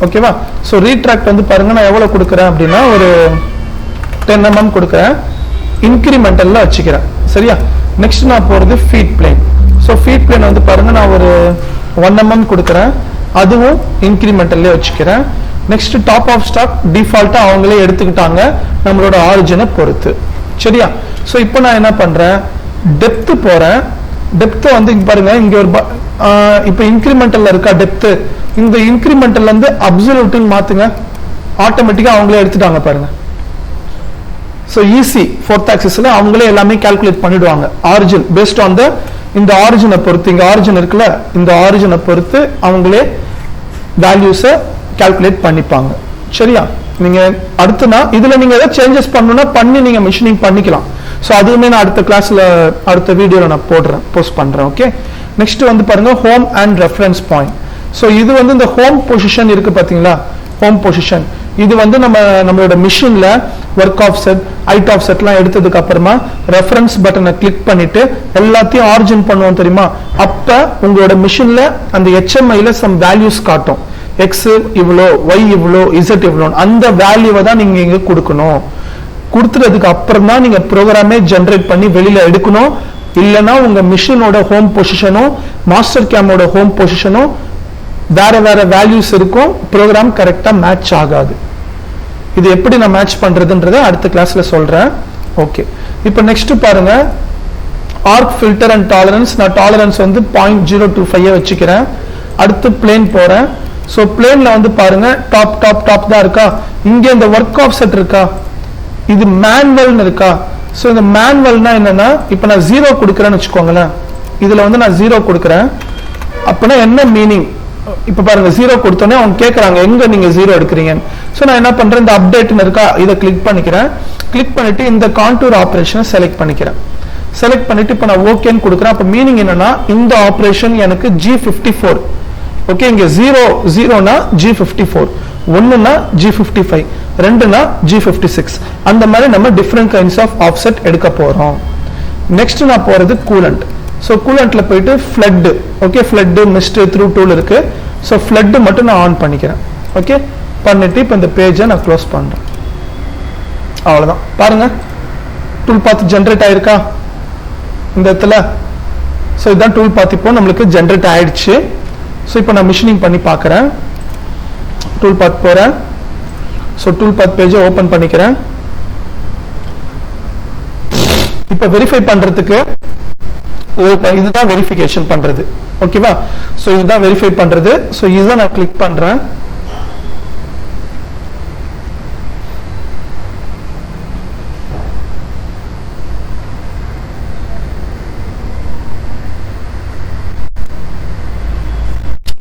ஓகேவா? ஸோ ரீட்ராக்ட் வந்து பாருங்க, நான் எவ்வளவு கொடுக்குறேன் அப்படின்னா ஒரு 10 mm கொடுக்குறேன். இன்கிரிமெண்டல்ல வச்சுக்கிறேன். சரியா? நெக்ஸ்ட் நான் போறது feed plane. So feed plane வந்து பாருங்க, நான் ஒரு 1 mm கொடுக்குறேன். அதுவும் இன்கிரிமெண்டல்லே வச்சுக்கிறேன். நெக்ஸ்ட் டாப் ஆஃப் ஸ்டாக் டிஃபால்ட்டா அவங்களே எடுத்துக்கிட்டாங்க நம்மளோட ஆரிஜினை பொறுத்து. சரியா? ஸோ இப்போ நான் என்ன பண்றேன், டெப்த் போறேன். டெப்த் வந்து இங்க பாருங்க, இங்க ஒரு இப்போ இன்கிரிமெண்டல்ல இருக்கா டெப்த், இந்த இன்கிரிமெண்டல்ல இருந்து அப்சல்யூட்னு மாத்துங்க. ஆட்டோமேட்டிக்கா அவங்களே எடுத்துட்டாங்க பாருங்க. ஸோ ஈஸி, 4th ஆக்சிஸ்ல அவங்களே எல்லாமே கால்குலேட் பண்ணிடுவாங்க. ஆரிஜின் பேஸ்ட் ஆன் த இந்த ஆரிஜினை பொறுத்து, இங்க ஆரிஜின் இருக்குல்ல, இந்த ஆரிஜினை பொறுத்து அவங்களே வேல்யூஸை கால்குலேட் பண்ணிப்பாங்க. சரியா? நீங்க அடுத்துனா இதுல நீங்க ஏதாவது சேஞ்சஸ் பண்ணணும்னா பண்ணி நீங்க மிஷினிங் பண்ணிக்கலாம். ஸோ அதுவுமே நான் அடுத்த கிளாஸ்ல அடுத்த வீடியோல நான் போஸ்ட் பண்றேன். ஓகே, நெக்ஸ்ட் வந்து பாருங்க home and reference point. So இது வந்து இந்த ஹோம் பொசிஷன் இருக்கு பாத்தீங்களா, ஹோம் பொசிஷன் இது வந்து நம்மளோட மிஷின்ல work offset, height off செட்லாம் எடுத்ததுக்கு அப்புறமா ரெஃபரன்ஸ் பட்டனை கிளிக் பண்ணிட்டு எல்லாத்தையும் ஆரிஜின் பண்ணுவோம் தெரியுமா. அப்ப உங்களோட மிஷின்ல அந்த HMIல சம் வேல்யூஸ் காட்டும். எக்ஸ் இவ்வளோ, ஒய் இவ்வளோ, இசட் இவ்வளோ, அந்த வேல்யூவை தான் நீங்க இங்க கொடுக்கணும். கொடுத்துறதுக்கு அப்புறம் தான் நீங்க ப்ரோக்ராமே ஜென்ரேட் பண்ணி வெளியில எடுக்கணும். இல்லைன்னா உங்க மிஷினோட ஹோம் பொசிஷனும் மாஸ்டர் கேமோட ஹோம் பொசிஷனும் வேற வேற வேல்யூஸ் இருக்கும், ப்ரோக்ராம் கரெக்டா மேட்ச் ஆகாது. இது எப்படி நான் மேட்ச் பண்றதுன்றதை அடுத்த கிளாஸ்ல சொல்றேன். ஓகே, இப்போ நெக்ஸ்ட் பாருங்க, ஆர்க் ஃபில்டர் அண்ட் டாலரன்ஸ். நான் டாலரன்ஸ் வந்து 0.025 வச்சுக்கிறேன். அடுத்து பிளேன் போறேன். ஸோ பிளேன்ல வந்து பாருங்க டாப் டாப் டாப் தான் இருக்கா, இங்க இந்த ஒர்க் ஆஃப்செட் இருக்கா, இது மேனுவல்னு இருக்கா. ஸோ இந்த மேனுவல்னா என்னன்னா, இப்போ நான் 0 கொடுக்குறேன்னு வச்சுக்கோங்களேன், இதுல வந்து நான் 0 கொடுக்குறேன். அப்படின்னா என்ன மீனிங்? இப்ப பாருங்க 0 கொடுத்தோன்னே அவங்க கேட்கறாங்க எங்க நீங்க 0 எடுக்கிறீங்க. ஸோ நான் என்ன பண்றேன், இந்த அப்டேட்னு இருக்கா, இதை கிளிக் பண்ணிக்கிறேன். கிளிக் பண்ணிட்டு இந்த கான்டூர் ஆப்ரேஷனை செலக்ட் பண்ணிக்கிறேன். செலக்ட் பண்ணிட்டு இப்போ நான் ஓகேன்னு கொடுக்குறேன். அப்போ மீனிங் என்னன்னா, இந்த ஆப்ரேஷன் எனக்கு G54. ஓகே, இங்க 0னா G54, 1னா G55, 2னா G56. அந்த மாதிரி நம்ம டிஃப்ரெண்ட் கைண்ட்ஸ் ஆஃப் ஆஃப்செட் எடுக்க போறோம். நெக்ஸ்ட் நான் போறது கூலண்ட். ஸோ கூலண்ட்ல போயிட்டு flood. Okay, flood mist through tool இருக்கு. ஸோ ஃப்ளட் மட்டும் நான் ஆன் பண்ணிக்கிறேன். ஓகே, பண்ணிட்டு இப்போ இந்த பேஜை நான் க்ளோஸ் பண்றேன். அவ்வளவுதான். பாருங்க டூல் பாத் ஜென்ரேட் ஆயிருக்கா இந்த இடத்துல. ஸோ இதுதான் டூல் பாத் இப்போ நம்மளுக்கு ஜென்ரேட் ஆயிடுச்சு. ஸோ இப்போ நான் மிஷினிங் பண்ணி பார்க்குறேன். டூல் பாத் போகிறேன். ஸோ டூல் பாத் பேஜை ஓப்பன் பண்ணிக்கிறேன். இப்போ வெரிஃபை பண்ணுறதுக்கு இதுதான் வெரிஃபிகேஷன் பண்ணுறது. ஓகேவா? ஸோ இதுதான் வெரிஃபை பண்ணுறது. ஸோ இதுதான் நான் கிளிக் பண்ணுறேன்.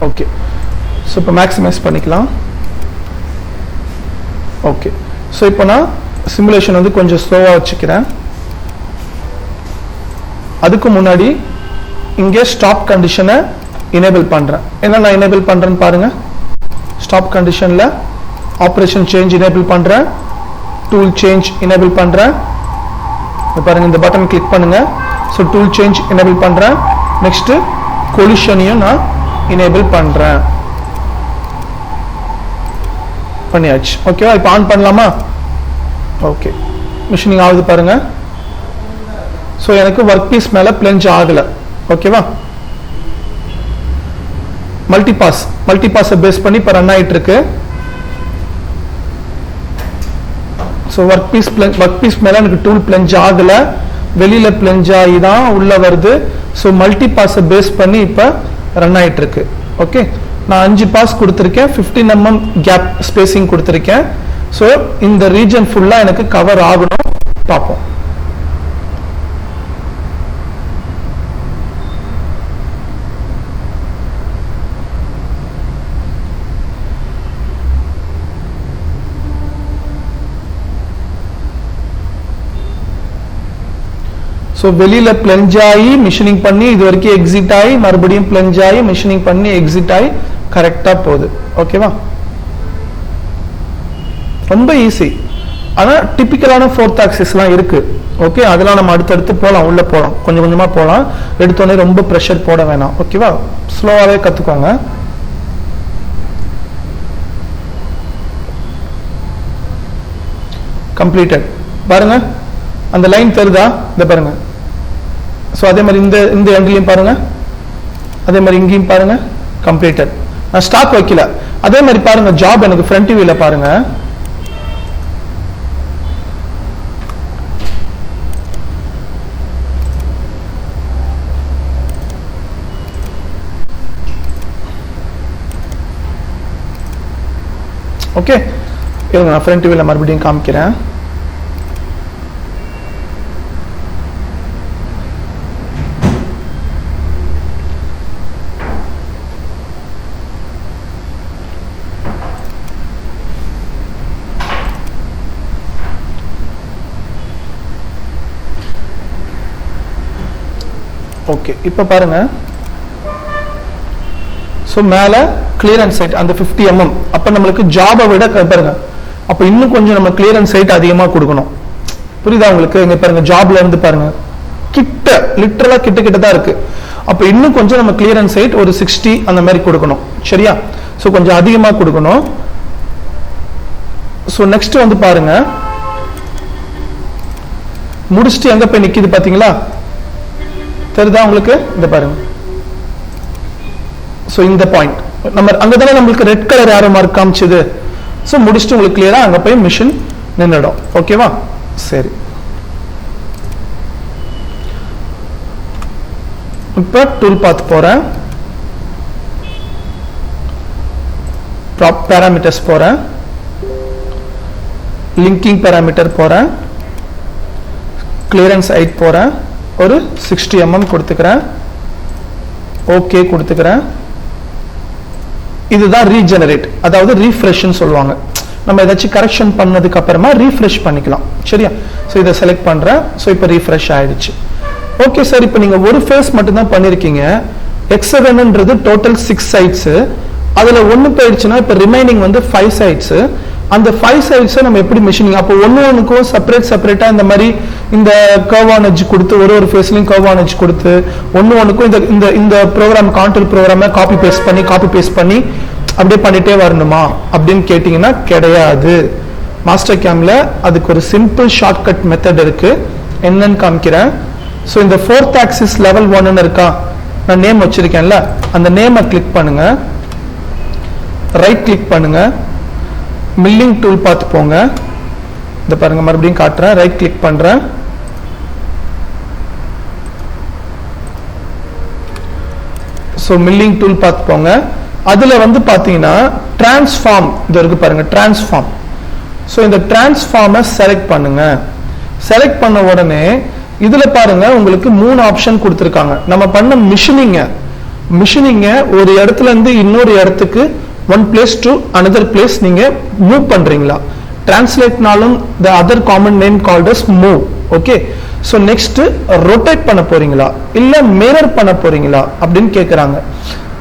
ஓகே, ஸோ இப்போ மேக்ஸிமைஸ் பண்ணிக்கலாம். ஓகே, ஸோ இப்போ நான் சிமுலேஷன் வந்து கொஞ்சம் ஸ்லோவாக வச்சுக்கிறேன். அதுக்கு முன்னாடி இங்கே ஸ்டாப் கண்டிஷனை எனேபிள் பண்ணுறேன். என்ன நான் எனேபிள் பண்ணுறேன்னு பாருங்க. ஸ்டாப் கண்டிஷனில் ஆப்ரேஷன் சேஞ்ச் எனேபிள் பண்ணுறேன், டூல் சேஞ்ச் எனேபிள் பண்ணுறேன். பாருங்க இந்த பட்டன் கிளிக் பண்ணுங்க. ஸோ டூல் சேஞ்ச் எனேபிள் பண்ணுறேன். நெக்ஸ்ட் கொலிஷனையும் நான் எனேபிள் பண்றேன். பண்ணியாச்சு. ஓகேவா? இப்போ ஆன் பண்ணலாமா? ஓகே, மிஷினிங் ஆகுது பாருங்க. ஸோ எனக்கு ஒர்க் பீஸ் மேல பிளெஞ்ச் ஆகல. ஓகேவா? மல்டிபாஸை பேஸ் பண்ணி இப்போ ரன் ஆயிட்டு இருக்கு. ஸோ ஒர்க் பீஸ் மேல எனக்கு டூல் பிளெஞ்ச் ஆகல, வெளியில பிளெஞ்ச் ஆகி தான் உள்ள வருது. ஸோ மல்டிபாஸை பேஸ் பண்ணி இப்போ ரன் ஆயிட்டு இருக்கு. ஓகே, நான் 5 பாஸ் கொடுத்துருக்கேன், 15 mm கேப் ஸ்பேசிங் கொடுத்துருக்கேன். ஸோ இந்த ரீஜன் ஃபுல்லா எனக்கு கவர் ஆகணும். பார்ப்போம். ஸோ வெளியில பிளெஞ்ச் ஆகி மிஷினிங் பண்ணி இது வரைக்கும் எக்ஸிட் ஆகி மறுபடியும் பிளெஞ்ச் ஆகி மிஷினிங் பண்ணி எக்ஸிட் ஆகி கரெக்டா போகுது. ஓகேவா? ரொம்ப ஈஸி. ஆனா டிபிக்கலான ஃபோர்த் ஆக்சிஸ்லாம் இருக்கு. ஓகே, அதெல்லாம் நம்ம அடுத்தடுத்து போகலாம், உள்ள போகலாம், கொஞ்சம் கொஞ்சமா போகலாம். எடுத்தோடனே ரொம்ப ப்ரெஷர் போட வேணாம். ஓகேவா? ஸ்லோவாகவே கத்துக்கோங்க. கம்ப்ளீட்டட். பாருங்க அந்த லைன் தெரியுதா? இந்த பாருங்க. ஸோ அதே மாதிரி இந்த எண்ட்லையும் பாருங்க, அதே மாதிரி இங்கேயும் பாருங்க. கம்ப்ளீட்டட். நான் ஸ்டாப் வைக்கல. அதே மாதிரி பாருங்க ஜாப் எனக்கு ஃப்ரண்ட் வியூல பாருங்க. ஓகே, நான் ஃப்ரண்ட் வியூல மறுபடியும் காமிக்கிறேன். ஓகே, இப்போ பாருங்க. ஸோ மேலே கிளியரன்ஸ் சைட் அந்த 50 mm. அப்போ நம்மளுக்கு ஜாபை விட பாருங்க, அப்போ இன்னும் கொஞ்சம் நம்ம கிளியரன்ஸ் சைட் அதிகமாக கொடுக்கணும். புரியுதா உங்களுக்கு? இங்கே பாருங்க ஜாப்ல இருந்து பாருங்க கிட்ட, லிட்டரலா கிட்ட தான் இருக்கு. அப்போ இன்னும் கொஞ்சம் நம்ம கிளியரன்ஸ் சைட் ஒரு 60 அந்த மாதிரி கொடுக்கணும். சரியா? ஸோ கொஞ்சம் அதிகமாக கொடுக்கணும். ஸோ நெக்ஸ்ட் வந்து பாருங்க, முடிச்சுட்டு எங்க போய் நிக்குது பாத்தீங்களா? தெரியுதா உங்களுக்கு? இந்த பாருங்க. ஸோ இந்த பாயிண்ட் நம்ம அங்கே தானே நம்மளுக்கு ரெட் கலர் யாரோ மார்க் காமிச்சுது. ஸோ முடிச்சுட்டு உங்களுக்கு கிளியராக அங்கே போய் மிஷின் நின்றுடும். ஓகேவா? சரி, இப்போ டூல் பாத் போகிறேன், பேராமீட்டர்ஸ் போகிறேன், லிங்கிங் பேராமீட்டர் போகிறேன், கிளியரன்ஸ் ஹைட் போகிறேன், ஒரு 60 mm கொடுத்துக்கிறேன், ஓகே கொடுத்துக்கிறேன். இதுதான் ரீஜெனரேட், அதாவது ரீஃப்ரெஷ்னு சொல்லுவாங்க. நம்ம ஏதாச்சும் கரெக்ஷன் பண்ணதுக்கு அப்புறமா ரீஃப்ரெஷ் பண்ணிக்கலாம். சரியா? ஸோ இதை செலக்ட் பண்ணுறேன். ஸோ இப்போ ரீஃப்ரெஷ் ஆயிடுச்சு. ஓகே சார், இப்போ நீங்கள் ஒரு ஃபேஸ் மட்டும் தான் பண்ணியிருக்கீங்க. ஹெக்ஸாகன்ன்றது டோட்டல் 6 சைட்ஸு, அதில் ஒன்று போயிடுச்சுன்னா இப்போ ரிமைனிங் வந்து 5 சைட்ஸு. அந்த 5 சைட்ஸை நம்ம எப்படி மிஷினிங், அப்போ ஒன்றுக்கும் செப்பரேட்டாக இந்த மாதிரி இந்த கர்வ் ஆன் எட்ஜ் கொடுத்து ஒரு ஃபேஸ்லையும் கர்வ் ஆன் எட்ஜ் கொடுத்து ஒன்றுக்கும் இந்த இந்த ப்ரோக்ராம் கான்டூர் ப்ரோக்ராமை காப்பி பேஸ்ட் பண்ணி அப்படியே பண்ணிட்டே வரணுமா அப்படின்னு கேட்டிங்கன்னா கிடையாது. மாஸ்டர் கேம்ல அதுக்கு ஒரு சிம்பிள் ஷார்ட்கட் மெத்தட் இருக்கு. என்னன்னு காமிக்கிறேன். ஸோ இந்த 4th ஆக்சிஸ் லெவல் 1 இருக்கா, நான் நேம் வச்சிருக்கேன்ல, அந்த நேமை கிளிக் பண்ணுங்க, ரைட் கிளிக் பண்ணுங்க, மில்லிங் டூல் பார்த்து போங்க. இந்த பாருங்க, மறுபடியும் காட்டுறேன், ரைட் கிளிக் பண்றேன், ஸோ மில்லிங் டூல் பார்த்து போங்க. அதுல வந்து பாத்தீங்கன்னா டிரான்ஸ்ஃபார்ம் இது இருக்கு பாருங்க, டிரான்ஸ்ஃபார்ம். ஸோ இந்த டிரான்ஸ்ஃபார்மை செலக்ட் பண்ணுங்க. செலக்ட் பண்ண உடனே இதுல பாருங்க உங்களுக்கு 3 ஆப்ஷன் கொடுத்துருக்காங்க. நம்ம பண்ண மிஷினிங்க ஒரு இடத்துல இருந்து இன்னொரு இடத்துக்கு one place to another place நீங்க மூவ் பண்றீங்களா, டிரான்ஸ்லேட்னாலும் the other common name called as move. Okay, so next rotate பண்ண போறீங்களா இல்ல மிரர் பண்ண போறீங்களா அப்படின்னு கேட்குறாங்க.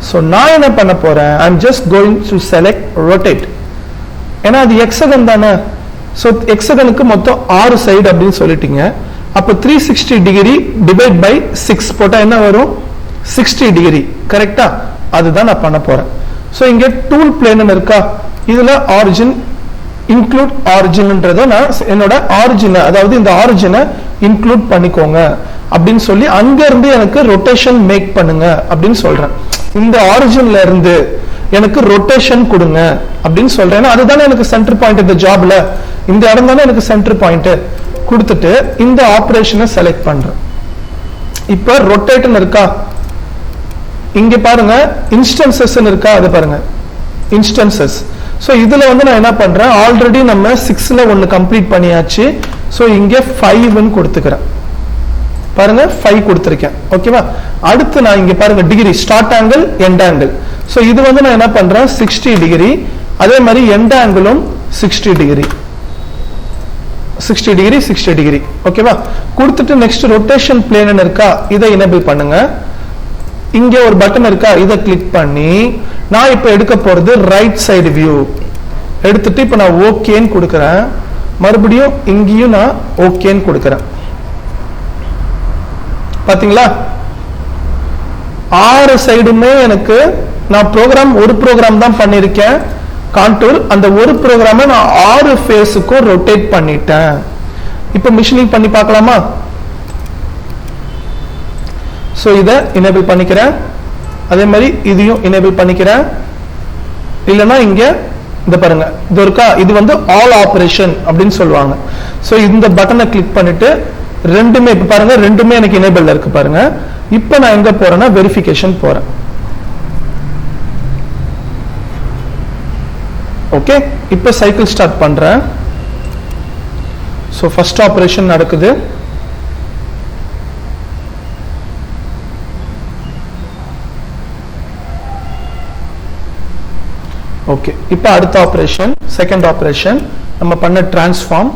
ஸோ நான் என்ன பண்ண போறேன், I am just going to select rotate. ஏன்னா அது எக்ஸகன் தானே. ஸோ எக்ஸகனுக்கு மொத்தம் 6 சைடு அப்படின்னு சொல்லிட்டீங்க. அப்போ 360 டிகிரி டிவைட் பை 6 போட்டா என்ன வரும், 60 டிகிரி. கரெக்டா? அதுதான் நான் பண்ண போறேன். ஸோ இங்கே டூல் பிளேன் இருக்கா, இதுல ஆரிஜின் இன்க்ளூட் ஆரிஜின்ன்றதை நான் என்னோட ஆரிஜினை, அதாவது இந்த ஆரிஜினை இன்க்ளூட் பண்ணிக்கோங்க அப்படின்னு சொல்லி அங்க இருந்து எனக்கு ரொட்டேஷன் மேக் பண்ணுங்க அப்படின்னு சொல்றேன். இந்த ஆரிஜின்ல இருந்து எனக்கு ரொட்டேஷன் கொடுங்க அப்படின்னு சொல்றேன். அதுதானே எனக்கு சென்டர் பாயிண்ட் இந்த ஜாப்ல, இந்த இடம் தானே எனக்கு சென்டர் பாயிண்ட். கொடுத்துட்டு இந்த ஆபரேஷனை செலக்ட் பண்றேன். இப்ப ரொட்டேட்னு இருக்கா, இங்க பாருங்க இன்ஸ்டன்சஸ் இருக்கா, அது பாருங்க இன்ஸ்டன்சஸ். ஸோ இதுல வந்து நான் என்ன பண்றேன், ஆல்ரெடி நம்ம 6ல ஒன்னு கம்ப்ளீட் பண்ணியாச்சு. ஸோ இங்க 5ன்னு கொடுத்துக்கிறேன். பாருங்க 5 கொடுத்துருக்கேன். ஓகேவா? அடுத்து நான் இங்க பாருங்க degree, start angle end angle. So இது வந்து நான் என்ன பண்றேன் 60 டிகிரி, அதே மாதிரி எண்ட் ஆங்கிளும் 60 டிகிரி, 60 டிகிரி 60 டிகிரி. ஓகேவா? கொடுத்துட்டு நெக்ஸ்ட் ரொட்டேஷன் பிளேன் இருக்கா, இதை எனேபிள் பண்ணுங்க. இங்க ஒரு பட்டன் இருக்கா, இதை கிளிக் பண்ணி நான் இப்ப எடுக்க போறது ரைட் சைடு வியூ எடுத்துட்டு இப்ப நான் ஓகேன்னு கொடுக்கிறேன். மறுபடியும் இங்கேயும் நான் ஓகேன்னு கொடுக்கிறேன். பாத்தீங்களா? 6 சைடுமே எனக்கு நான் ஒரு ப்ரோக்ராம் தான் பண்ணிருக்கேன் கான்டூர். அந்த ஒரு ப்ரோக்ராமை நான் 6 ஃபேஸுக்கும் ரொட்டேட் பண்ணிட்டேன். இப்ப மிஷினிங் பண்ணி பார்க்கலாமா? ஸோ இதை எனேபிள் பண்ணிக்கிறேன், அதே மாதிரி இதையும் எனேபிள் பண்ணிக்கிறேன். இல்லைன்னா இங்க இந்த பாருங்க இது இருக்கா, இது வந்து ஆல் ஆபரேஷன் அப்படின்னு சொல்லுவாங்க. ஸோ இந்த பட்டனை கிளிக் பண்ணிட்டு ரெண்டுமே இப்ப பாருங்க ரெண்டுமே எனக்கு எனேபிள் இருக்கு பாருங்க. இப்ப நான் எங்க போறேன்னா வெரிஃபிகேஷன் போறேன். ஓகே, இப்ப சைக்கிள் ஸ்டார்ட் பண்றேன். ஸோ ஃபர்ஸ்ட் ஆபரேஷன் நடக்குது. ஓகே, இப்போ அடுத்த ஆபரேஷன், செகண்ட் ஆபரேஷன் நம்ம பண்ண டிரான்ஸ்ஃபார்ம்.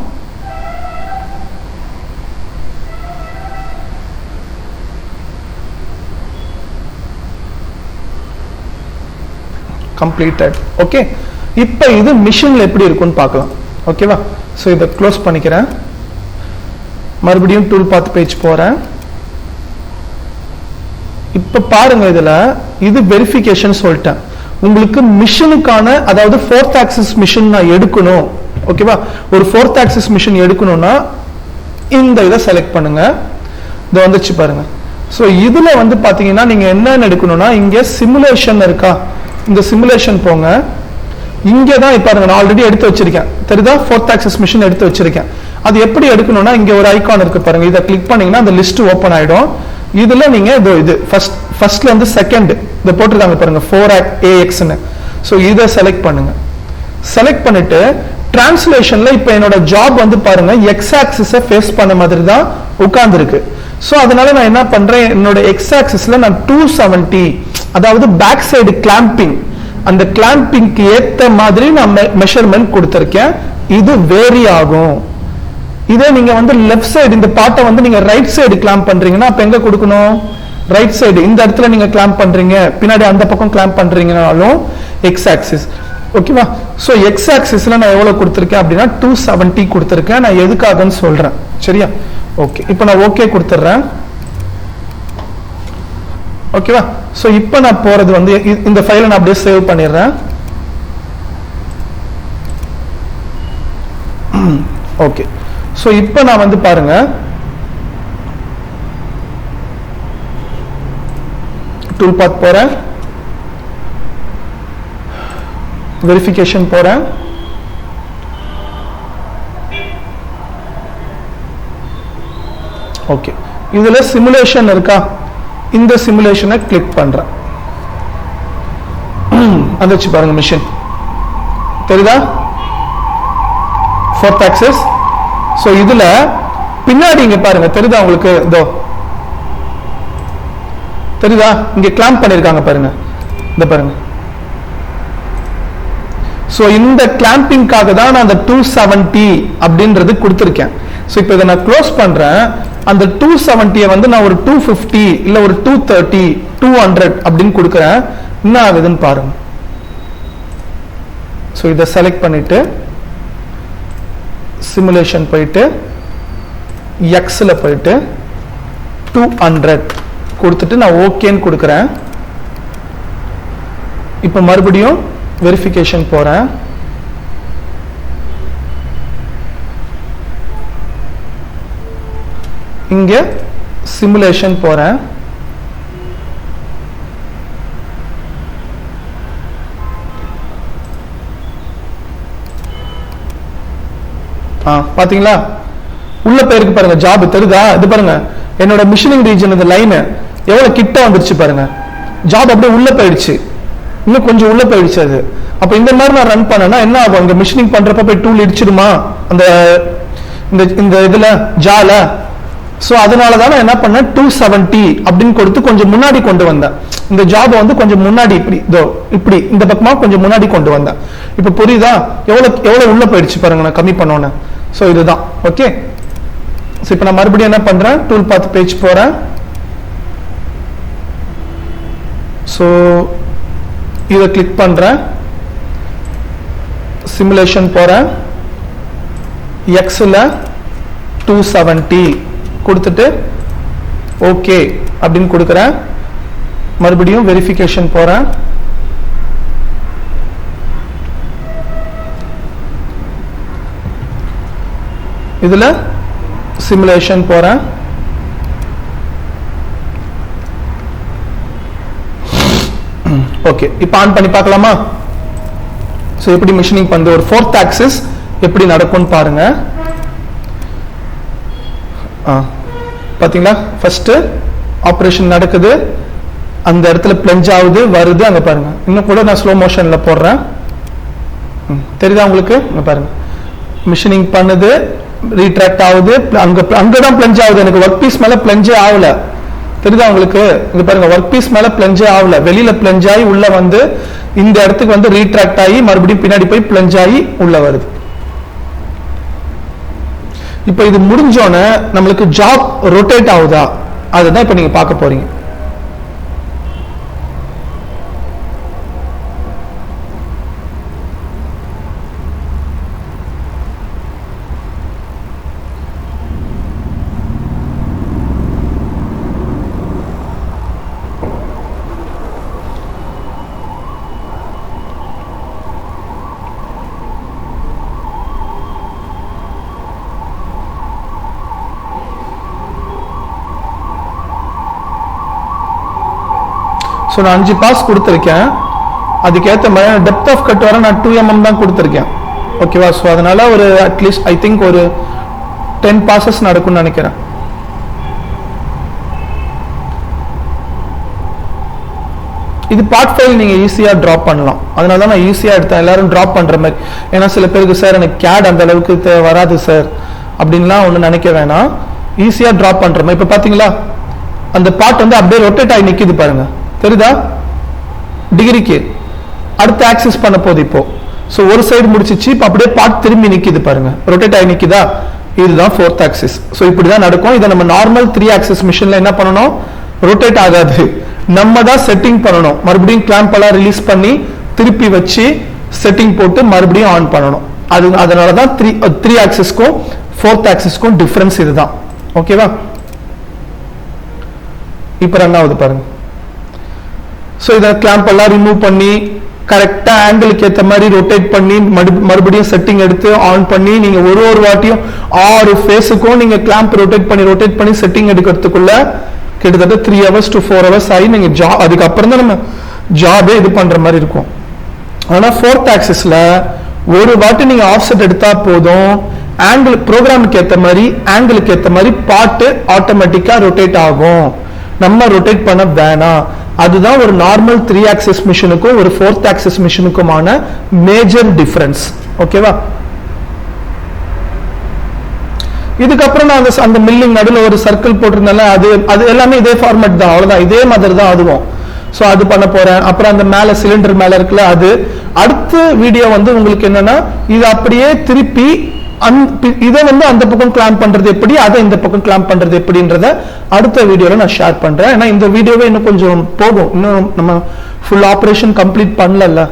கம்ப்ளீட்டட். ஓகே, இப்போ இது மிஷின்ல எப்படி இருக்குன்னு பார்க்கலாம். ஓகேவா? ஸோ இதை க்ளோஸ் பண்ணிக்கிறேன். மறுபடியும் டூல் பாத் பேஜ் போறேன். இப்போ பாருங்க, இதுல இது வெரிஃபிகேஷன் சொல்லிட்டேன். உங்களுக்கு மிஷினுக்கான, அதாவது 4th ஆக்சிஸ் மிஷின் நான் எடுக்கணும். ஓகேவா? ஒரு 4th ஆக்சிஸ் மிஷின் எடுக்கணும்னா இந்த இதை செலக்ட் பண்ணுங்க. இது வந்துச்சு பாருங்க. ஸோ இதுல வந்து பாத்தீங்கன்னா நீங்க என்னன்னு எடுக்கணும்னா இங்க சிமுலேஷன் இருக்கா, இந்த சிமுலேஷன் போங்க. இங்கே தான் இப்போ நான் ஆல்ரெடி எடுத்து வச்சிருக்கேன், தெரியுதா? 4th ஆக்சிஸ் மிஷின் எடுத்து வச்சிருக்கேன். அது எப்படி எடுக்கணும்னா இங்க ஒரு ஐகான் இருக்கு பாருங்க, இதை கிளிக் பண்ணீங்கன்னா அந்த லிஸ்ட் ஓப்பன் ஆயிடும். இதுல நீங்க இது ஃபர்ஸ்ட்ல இருந்து செகண்ட் இதை போட்டிருக்காங்க பாருங்க 4AXன்னு. ஸோ இதை செலக்ட் பண்ணுங்க. செலக்ட் பண்ணிட்டு டிரான்ஸ்லேஷன்ல இப்போ என்னோட ஜாப் வந்து பாருங்க எக்ஸ் ஆக்சிஸை ஃபேஸ் பண்ண மாதிரி தான் உட்கார்ந்துருக்கு. ஸோ அதனால நான் என்ன பண்றேன், என்னோட எக்ஸ் ஆக்சிஸ்ல நான் 270 அதாவது பேக் சைடு கிளாம்பிங், அந்த கிளாம்பிங்க்கு ஏத்த மாதிரி நான் மெஷர்மெண்ட் கொடுத்திருக்கேன். இது வேரி ஆகும். இதே நீங்க வந்து லெஃப்ட் சைடு இந்த பார்ட்டை வந்து நீங்க ரைட் சைடு கிளாம்ப் பண்றீங்கன்னா அப்ப எங்க கொடுக்கணும், ரைட் சைடு இந்த இடத்துல நீங்க கிளாம்ப் பண்றீங்க, பின்னாடி அந்த பக்கம் கிளாம்ப் பண்றீங்கனாலும் எக்ஸ் ஆக்சிஸ். ஓகேவா? சோ எக்ஸ் ஆக்சிஸ்ல நான் எவ்வளவு கொடுத்திருக்கேன் அப்படின்னா 270 கொடுத்திருக்கேன். நான் எதுக்காகன்னு சொல்றேன், சரியா? ஓகே, இப்போ நான் ஓகே கொடுத்துறேன். ஓகேவா? சோ இப்போ நான் போறது வந்து இந்த ஃபைலை நான் அப்படியே சேவ் பண்ணிடுறேன். ஓகே, சோ இப்போ நான் வந்து பாருங்க டூல் பாத் போறேன், வெரிஃபிகேஷன் போறேன். ஓகே, இதுல சிமுலேஷன் இருக்கா, இந்த சிமுலேஷனை கிளிக் பண்றேன். வந்துச்சு பாருங்க மிஷின், தெரியுதா? 4th axis. சோ இதுல பின்னாடி இங்க பாருங்க, தெரியுதா உங்களுக்கு? இதோ தெரியுதா, இங்க கிளாம்ப் பண்ணிருக்காங்க பாருங்க, இந்த பாருங்க. சோ இந்த கிளாம்பிங்காக தான் நான் அந்த 270 அப்படின்றது கொடுத்திருக்கேன். சோ இப்போ இதை நான் க்ளோஸ் பண்றேன். அந்த 270 வந்து நான் ஒரு 250 இல்ல ஒரு 230 200 அப்படின்னு கொடுக்கிறேன். என்ன ஆகுதுன்னு பாருங்க. சோ இதை செலக்ட் பண்ணிட்டு சிமுலேஷன் போயிட்டு எக்ஸ்ல போயிட்டு 200 கொடுத்துட்டு நான் ஓகேன்னு கொடுக்கிறேன். இப்போ மறுபடியும் வெரிஃபிகேஷன் போறேன். இங்க சிமுலேஷன் போறேன். பாத்தீங்களா? உள்ள பேருக்கு பாருங்க, ஜாப் தெரியுதா? இது பாருங்க என்னோட மிஷினிங் ரீஜன், இந்த லைன் எவ்வளவு கிட்ட வந்துருச்சு பாருங்க. ஜாப் அப்படியே உள்ள போயிடுச்சு, இன்னும் கொஞ்சம் உள்ள போயிடுச்சு அது. அப்ப இந்த மாதிரி நான் ரன் பண்ணேன்னா என்ன ஆகும், இங்க மிஷினிங் பண்றப்ப போய் டூல் இடிச்சிடுமா அந்த இந்த இதுல ஜால? சோ அதனாலதான் நான் என்ன பண்ணேன் 270 அப்படின்னு கொடுத்து கொஞ்சம் முன்னாடி கொண்டு வந்தேன். இந்த ஜாப் வந்து கொஞ்சம் முன்னாடி இப்படி இப்படி இந்த பக்கமா கொஞ்சம் முன்னாடி கொண்டு வந்தேன். இப்ப புரியுதா எவ்வளவு உள்ள போயிடுச்சு பாருங்க நான் கம்மி பண்ணோன்னு. சோ இதுதான். ஓகே, சோ இப்ப நான் மறுபடியும் என்ன பண்றேன், டூல் பாத் பேஜ் போறேன். சோ இதை கிளிக் பண்றேன், சிமுலேஷன் போறேன், எக்ஸ்ல 270 கொடுத்துட்டு ஓகே அப்படின்னு கொடுக்கிறேன். மறுபடியும் வெரிஃபிகேஷன் போறேன். இதுல சிமுலேஷன் போறேன். ஓகே, இப்போ ஆன் பண்ணி பார்க்கலாமா? சோ எப்படி மிஷினிங் பண்ணது, ஒரு 4th ஆக்சிஸ் எப்படி நடக்கும்னு பாருங்க. பாத்தீங்களா? ஃபர்ஸ்ட் ஆபரேஷன் நடக்குது, அந்த இடத்துல பிளஞ்ச் ஆகுது, வருது, அங்க பாருங்க. இன்னும் கூட நான் ஸ்லோ மோஷன்ல போடுறேன், தெரியுதா உங்களுக்கு? இங்க பாருங்க மிஷினிங் பண்ணுது, ரீட்ராக்ட் ஆகுது, அங்கதான் பிளஞ்ச் ஆகுது. எனக்கு ஒர்க் பீஸ் மேல பிளஞ்சே ஆகல, தெரியுதா உங்களுக்கு? இங்க பாருங்க ஒர்க் பீஸ் மேல பிளஞ்சே ஆகல, வெளியில பிளஞ்ச் ஆகி உள்ள வந்து இந்த இடத்துக்கு வந்து ரீட்ராக்ட் ஆகி மறுபடியும் பின்னாடி போய் பிளஞ்ச் ஆகி உள்ள வருது. இப்ப இது முடிஞ்சோன்னு நம்மளுக்கு ஜாப் ரொட்டேட் ஆகுதா, அதுதான் இப்ப நீங்க பார்க்க போறீங்க. ஸோ நான் 5 பாஸ் கொடுத்துருக்கேன். அதுக்கேற்ற மாதிரி டெப்த் ஆஃப் கட் வர நான் 2 mm தான் கொடுத்துருக்கேன். ஓகேவா? ஸோ அதனால ஒரு அட்லீஸ்ட் ஐ திங்க் ஒரு 10 பாசஸ் நடக்கும்னு நினைக்கிறேன். இது பார்ட் ஃபைல் நீங்க ஈஸியா டிராப் பண்ணலாம். அதனால தான் நான் ஈஸியா எடுத்தேன், எல்லாரும் டிராப் பண்ற மாதிரி. ஏன்னா சில பேருக்கு சார் எனக்கு கேட் அந்த அளவுக்கு வராது சார் அப்படின்லாம் ஒன்றும் நினைக்க வேணாம். ஈஸியா டிராப் பண்ற மாதிரி. இப்போ பாத்தீங்களா அந்த பார்ட் வந்து அப்படியே ரொட்டேட் ஆகி நிக்குது பாருங்க, தெரியுதா? டிகிரிக்கு அடுத்த ஆக்சிஸ் பண்ண போகுது இப்போ. ஸோ ஒரு சைடு முடிச்சிச்சு, இப்போ அப்படியே பார்ட் திரும்பி நிக்குது பாருங்க, ரொட்டேட் ஆகி நிக்குதா? இதுதான் 4th ஆக்சிஸ். ஸோ இப்படிதான் நடக்கும். இதை நம்ம நார்மல் 3 ஆக்சிஸ் மிஷின்ல என்ன பண்ணணும்? ரொட்டேட் ஆகாது, நம்ம தான் செட்டிங் பண்ணணும். மறுபடியும் கிளாம்ப் எல்லாம் ரிலீஸ் பண்ணி திருப்பி வச்சு செட்டிங் போட்டு மறுபடியும் ஆன் பண்ணணும். அதனால தான் 3 ஆக்சிஸ்க்கும் 4th ஆக்சிஸ்க்கும் டிஃபரன்ஸ் இதுதான். ஓகேவா? இப்போ ரன் ஆகுது பாருங்க. ஸோ இதை கிளாம்ப் எல்லாம் ரிமூவ் பண்ணி கரெக்டா ஆங்கிளுக்கு ஏற்ற மாதிரி ரொட்டேட் பண்ணி மறுபடியும் செட்டிங் எடுத்து ஆன் பண்ணி நீங்க ஒரு வாட்டியும் 6 ஃபேஸுக்கும் நீங்க கிளாம்ப் ரொட்டேட் பண்ணி செட்டிங் எடுக்கிறதுக்குள்ள கிட்டத்தட்ட 3 hours to 4 hours ஆகி நீங்க அதுக்கப்புறம் தான் நம்ம ஜாபே இது பண்ற மாதிரி இருக்கும். ஆனா 4th ஆக்சிஸ்ல ஒரு வாட்டி நீங்க ஆஃப்செட் எடுத்தா போதும், ஆங்கிள் ப்ரோக்ராமுக்கு ஏற்ற மாதிரி ஆங்கிளுக்கு ஏற்ற மாதிரி பாட்டு ஆட்டோமேட்டிக்கா ரொட்டேட் ஆகும், நம்ம ரொட்டேட் பண்ண வேணாம். அதுதான் ஒரு நார்மல் 3 ஆக்சிஸ் மிஷினுக்கும் ஒரு 4th ஆக்சிஸ் மிஷினுக்குமான மேஜர் டிஃபரன்ஸ். ஓகேவா? இதுக்கப்புறம் நான் அந்த மில்லிங் நடுவில் ஒரு சர்க்கிள் போட்டிருந்தால அது எல்லாமே இதே ஃபார்மேட் தான், அவ்வளவுதான், இதே மாதிரி தான் அதுவும். ஸோ அது பண்ண போறேன். அப்புறம் அந்த மேல சிலிண்டர் மேல இருக்குல்ல, அது அடுத்த வீடியோ வந்து உங்களுக்கு என்னன்னா இது அப்படியே திருப்பி இதை வந்து அந்த பக்கம் கிளாம்ப் பண்றது எப்படி, அதை இந்த பக்கம் கிளாம்ப் பண்றது எப்படின்றத அடுத்த வீடியோல நான் ஷேர் பண்றேன். ஏன்னா இந்த வீடியோவே இன்னும் கொஞ்சம் போகும், இன்னும் நம்ம ஃபுல் ஆபரேஷன் கம்ப்ளீட் பண்ணல.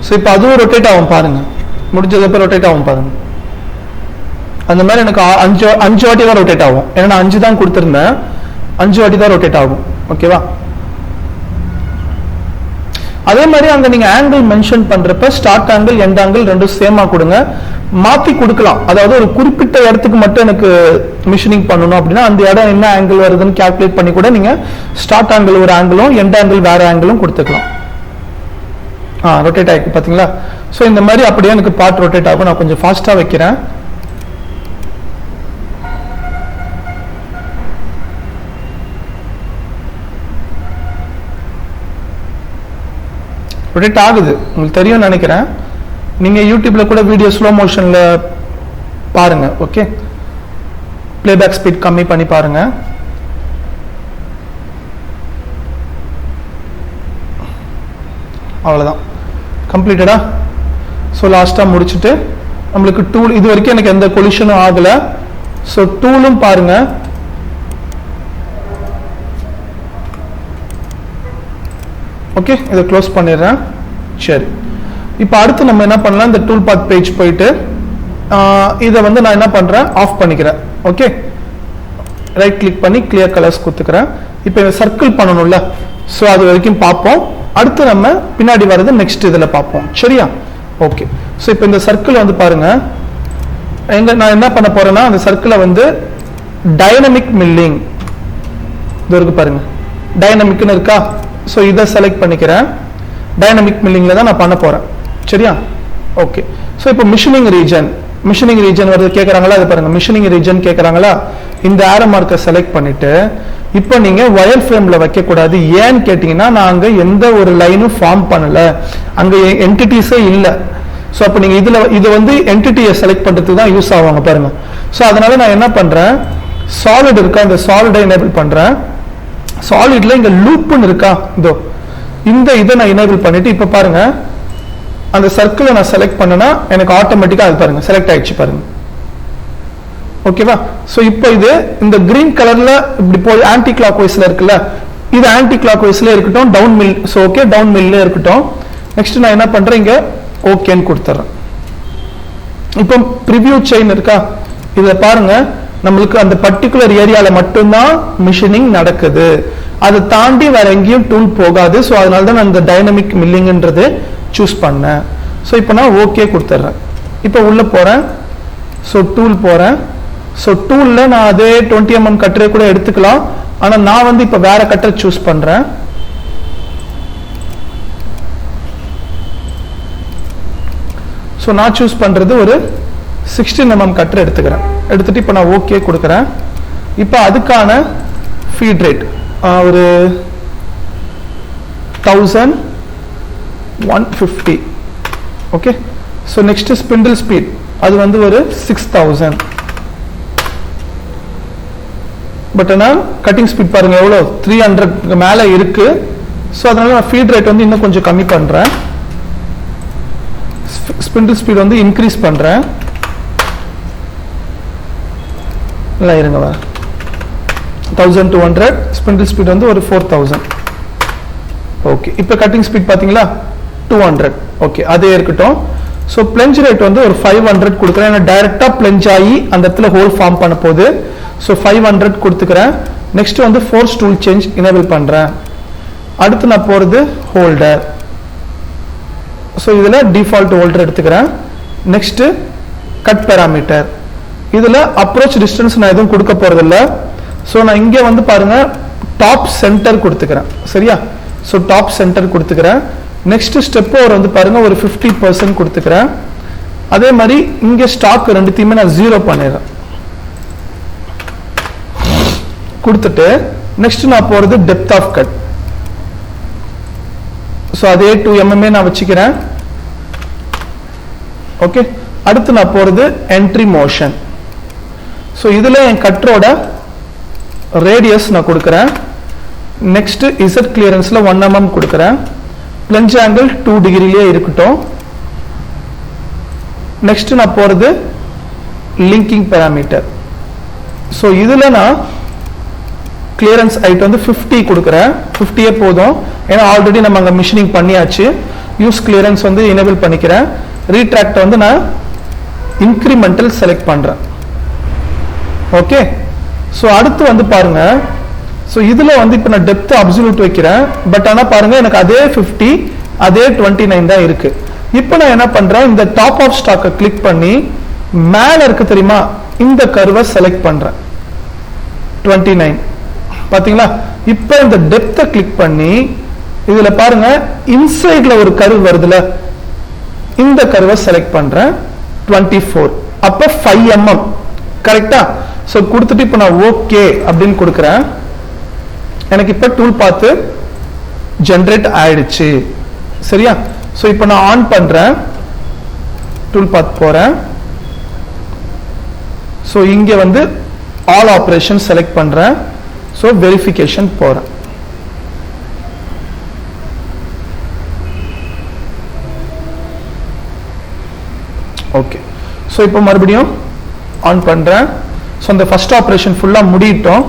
ஸோ இப்போ அதுவும் ரொட்டேட் ஆகும் பாருங்க, முடிஞ்சதுக்கு ரொட்டேட் ஆகும் பாருங்க. அந்த மாதிரி எனக்கு 5 வாட்டி தான் ரொட்டேட் ஆகும். ஏன்னா நான் 5 தான் கொடுத்துருந்தேன், 5 வாட்டி தான் ரொட்டேட் ஆகும். ஓகேவா? அதே மாதிரி அங்க நீங்க ஆங்கிள் மென்ஷன் பண்றப்ப ஸ்டார்ட் ஆங்கிள் எண்ட் ஆங்கிள் ரெண்டும் சேமா கொடுங்க, மாத்தி கொடுக்கலாம். அதாவது ஒரு குறிப்பிட்ட இடத்துக்கு மட்டும் எனக்கு மிஷினிங் பண்ணணும் அப்படின்னா அந்த இடம் என்ன ஆங்கிள் வருதுன்னு கால்குலேட் பண்ணி கூட நீங்க ஸ்டார்ட் ஆங்கிள் ஒரு ஆங்கிளும் எண்ட் ஆங்கிள் வேற ஆங்கிளும் கொடுத்துக்கலாம். ரொட்டேட் ஆயிருக்கு பாத்தீங்களா? ஸோ இந்த மாதிரி அப்படியே எனக்கு பார்ட் ரொட்டேட் ஆகும். நான் கொஞ்சம் ஃபாஸ்டா வைக்கிறேன். ரொட்டேட் ஆகுது, உங்களுக்கு தெரியும் நினைக்கிறேன். நீங்க யூடியூப்ல கூட வீடியோ ஸ்லோ மோஷன்ல பாருங்க. ஓகே, பிளேபேக் ஸ்பீட் கம்மி பண்ணி பாருங்க. அவ்வளவுதான், கம்ப்ளீட்டடா. ஸோ லாஸ்டா முடிச்சுட்டு நம்மளுக்கு டூல் இது வரைக்கும் எனக்கு எந்த கொலிஷனும் ஆகல. ஸோ டூலும் பாருங்க. ஓகே, இதை க்ளோஸ் பண்ணிடுறேன். சரி, இப்போ அடுத்து நம்ம என்ன பண்ணலாம், இந்த டூல் பாத் பேஜ் போயிட்டு இதை வந்து நான் என்ன பண்றேன், ஆஃப் பண்ணிக்கிறேன். ஓகே, ரைட் கிளிக் பண்ணி கிளியர் கலர்ஸ் கொடுத்துக்கிறேன். இப்போ இந்த சர்க்கிள் பண்ணணும்ல, ஸோ அது வரைக்கும் பார்ப்போம். அடுத்து நம்ம பின்னாடி வர்றது நெக்ஸ்ட் இதில் பார்ப்போம். சரியா? ஓகே, ஸோ இப்போ இந்த சர்க்கிள் வந்து பாருங்க, நான் என்ன பண்ண போறேன்னா அந்த சர்க்கிளை வந்து டைனமிக் மில்லிங் இது இருக்கு பாருங்க, டைனமிக்னு இருக்கா. ஸோ இதை செலக்ட் பண்ணிக்கிறேன். டைனமிக் மில்லிங்ல தான் நான் பண்ண போறேன். சரியா? ஓகே, ஸோ இப்போ மிஷினிங் ரீஜன் வருது கேட்குறாங்களா, அது பாருங்க மிஷினிங் ரீஜன் கேட்குறாங்களா. இந்த ஆரோ மார்க்கை செலக்ட் பண்ணிட்டு இப்போ நீங்க வயர் ஃப்ரேம்ல வைக்க கூடாது. ஏன்னு கேட்டீங்கன்னா நான் அங்க எந்த ஒரு லைனும் ஃபார்ம் பண்ணல, அங்க என்டிட்டிஸே இல்லை. ஸோ அப்போ நீங்க இது வந்து என்டிட்டியை செலக்ட் பண்றதுக்கு தான் யூஸ் ஆவாங்க பாருங்க. ஸோ அதனால நான் என்ன பண்றேன், சாலிட் இருக்கா, இந்த சாலிடை எனேபிள் பண்றேன். சாலிட்ல இங்க லூப்னு இருக்கா, இதோ இந்த இதை நான் எனேபிள் பண்ணிட்டு இப்போ பாருங்க அந்த சர்க்கிளை நான் செலக்ட் பண்ணனா எனக்கு ஆட்டோமேட்டிக்கா அது பாருங்க செலக்ட் ஆயிடுச்சு பாருங்க. ஓகேவா? ஸோ இப்போ இது இந்த கிரீன் கலர்ல இப்படி போய் ஆன்டி கிளாக் வைஸ்ல இருக்குல்ல, இது ஆன்டி கிளாக் வைஸ்ல இருக்கட்டும், down mill. So okay, down மில்ல இருக்கட்டும். நெக்ஸ்ட் நான் என்ன பண்றேன், இங்க ஓகேன்னு கொடுத்துறேன். இப்போ ப்ரிவியூ செயின் இருக்கா, இதை பாருங்க, நம்மளுக்கு அந்த பர்டிகுலர் ஏரியால மட்டும்தான் மிஷினிங் நடக்குது, அதை தாண்டி வேற எங்கேயும் டூல் போகாது. ஸோ அதனால தான் நான் இந்த டைனமிக் மில்லிங்ன்றது சூஸ் பண்ணேன். ஸோ இப்போ நான் ஓகே கொடுத்துட்றேன். இப்போ உள்ள போறேன். ஸோ டூல் போறேன். ஸோ டூல்ல நான் அதே 20 mm கட்டரை கூட எடுத்துக்கலாம். ஆனா நான் வந்து இப்போ வேற கட்டரை சூஸ் பண்றேன். ஸோ நான் சூஸ் பண்றது ஒரு 16 mm கட்டரை எடுத்துக்கிறேன். எடுத்துட்டு இப்போ நான் ஓகே கொடுக்குறேன். இப்போ அதுக்கான ஃபீட் ரேட் ஒரு 1150. Okay. So next spindle speed அது வந்து ஒரு 6000. பட் ஆனால் கட்டிங் ஸ்பீட் பாருங்க எவ்வளோ 300 மேலே இருக்கு. ஸோ அதனால நான் ஃபீட் ரேட் வந்து இன்னும் கொஞ்சம் கம்மி பண்றேன். ஸ்பிண்டில் ஸ்பீட் வந்து இன்க்ரீஸ் பண்றேன். இல்லை இருங்க, 1200. ஸ்பிண்டில் ஸ்பீட் வந்து ஒரு 4000. ஓகே. இப்போ கட்டிங் ஸ்பீட் பார்த்தீங்களா 200. ஓகே, அதே இருக்கட்டும். ஸோ பிளஞ்ச் ரேட் வந்து ஒரு 500 கொடுக்குறேன். ஏன்னா டைரக்டா பிளஞ்ச் ஆகி அந்த இடத்துல ஹோல் ஃபார்ம் பண்ண போகுது. ஸோ 500 கொடுத்துக்கிறேன். நெக்ஸ்ட் வந்து ஃபோர்ஸ் டூல் சேஞ்ச் எனேபிள் பண்றேன். அடுத்து நான் போறது ஹோல்டர். ஸோ இதுல டிஃபால்ட் ஹோல்டர் எடுத்துக்கிறேன். Next cut parameter. இதுல அப்ரோச் டிஸ்டன்ஸ் நான் எதுவும் கொடுக்க போறதில்ல. ஸோ நான் இங்கே வந்து பாருங்க டாப் சென்டர் கொடுத்துக்கிறேன். சரியா? ஸோ டாப் சென்டர் கொடுத்துக்கிறேன். நெக்ஸ்ட் ஸ்டெப் ஓவர் வந்து பாருங்க ஒரு 50% கொடுத்துக்கிறேன். அதே மாதிரி இங்க ஸ்டாக் ரெண்டுத்தையுமே நான் 0 பண்ணிடுறேன். கொடுத்துட்டு நெக்ஸ்ட் நான் போறது டெப்த் ஆஃப் கட். ஸோ அதே 2 mm நான் வச்சுக்கிறேன். ஓகே. அடுத்து நான் போறது என்ட்ரி மோஷன். ஸோ இதுல என் கட்டரோட ரேடியஸ் நான் கொடுக்குறேன். நெக்ஸ்ட் இசட் கிளியரன்ஸ்ல 1 mm கொடுக்குறேன். பிளஞ்ச் ஆங்கிள் 2 டிகிரிலேயே இருக்கட்டும். நெக்ஸ்ட் நான் போறது லிங்கிங் பேராமீட்டர். ஸோ இதுல நான் கிளியரன்ஸ் ஹைட் வந்து 50 கொடுக்குறேன். 50 போதும், ஏன்னா ஆல்ரெடி நம்ம அங்கே மிஷினிங் பண்ணியாச்சு. யூஸ் கிளியரன்ஸ் வந்து எனேபிள் பண்ணிக்கிறேன். ரீட்ராக்ட் வந்து நான் இன்க்ரிமெண்டல் செலக்ட் பண்றேன். ஓகே. ஸோ அடுத்து வந்து பாருங்க, ஸோ இதுல வந்து இப்போ நான் டெப்த் அப்சல்யூட் வைக்கிறேன். பட் ஆனால் பாருங்க எனக்கு அதே 50 அதே 29 தான் இருக்கு. இப்போ நான் என்ன பண்றேன், இந்த டாப் ஆஃப் ஸ்டாக்கை கிளிக் பண்ணி மேல இருக்கு தெரியுமா, இந்த கர்வை செலக்ட் பண்றேன். 29 பாத்தீங்களா? இப்போ இந்த டெப்த்தை கிளிக் பண்ணி இதுல பாருங்க இன்சைட்ல ஒரு கர்வ் வருதுல, இந்த கர்வை செலக்ட் பண்றேன். 24. அப்ப 5 mm கரெக்டா? ஸோ கொடுத்துட்டு இப்போ நான் ஓகே அப்படின்னு கொடுக்குறேன். எனக்கு இப்போ டூல் பார்த்து ஜென்ரேட் ஆயிடுச்சு. சரியா? ஸோ இப்போ நான் ஆன் பண்றேன். டூல் பார்த்து போறேன். ஸோ இங்க வந்து ஆல் ஆப்ரேஷன் செலக்ட் பண்றேன். ஸோ வெரிஃபிகேஷன் போறேன். ஓகே. ஸோ இப்போ மறுபடியும் ஆன் பண்றேன். ஸோ அந்த ஃபர்ஸ்ட் ஆப்ரேஷன் ஃபுல்லா முடிட்டோம்.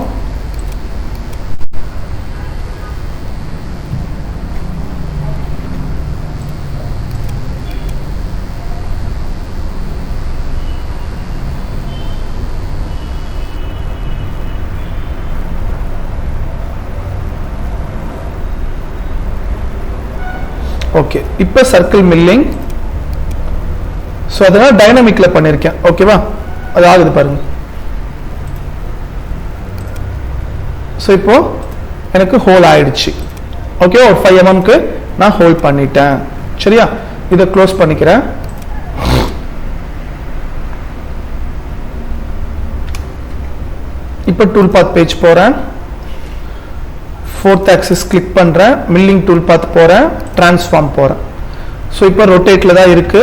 ஓகே. இப்போ சர்க்கிள் மில்லிங். ஸோ அதனால டைனமிக்ல பண்ணிருக்கேன். ஓகேவா? அது ஆகுது பாருங்க. ஸோ இப்போ எனக்கு ஹோல் ஆயிடுச்சு. ஓகே, ஒரு 5 mm நான் ஹோல்ட் பண்ணிட்டேன். சரியா? இதை க்ளோஸ் பண்ணிக்கிறேன். இப்போ டூல் பாத் பேஜ் போறேன். 4th axis கிளிக் பண்றேன். மில்லிங் டூல் பாத் போறேன். டிரான்ஸ்ஃபார்ம் போறேன். ஸோ இப்போ ரொட்டேட்ல தான் இருக்கு.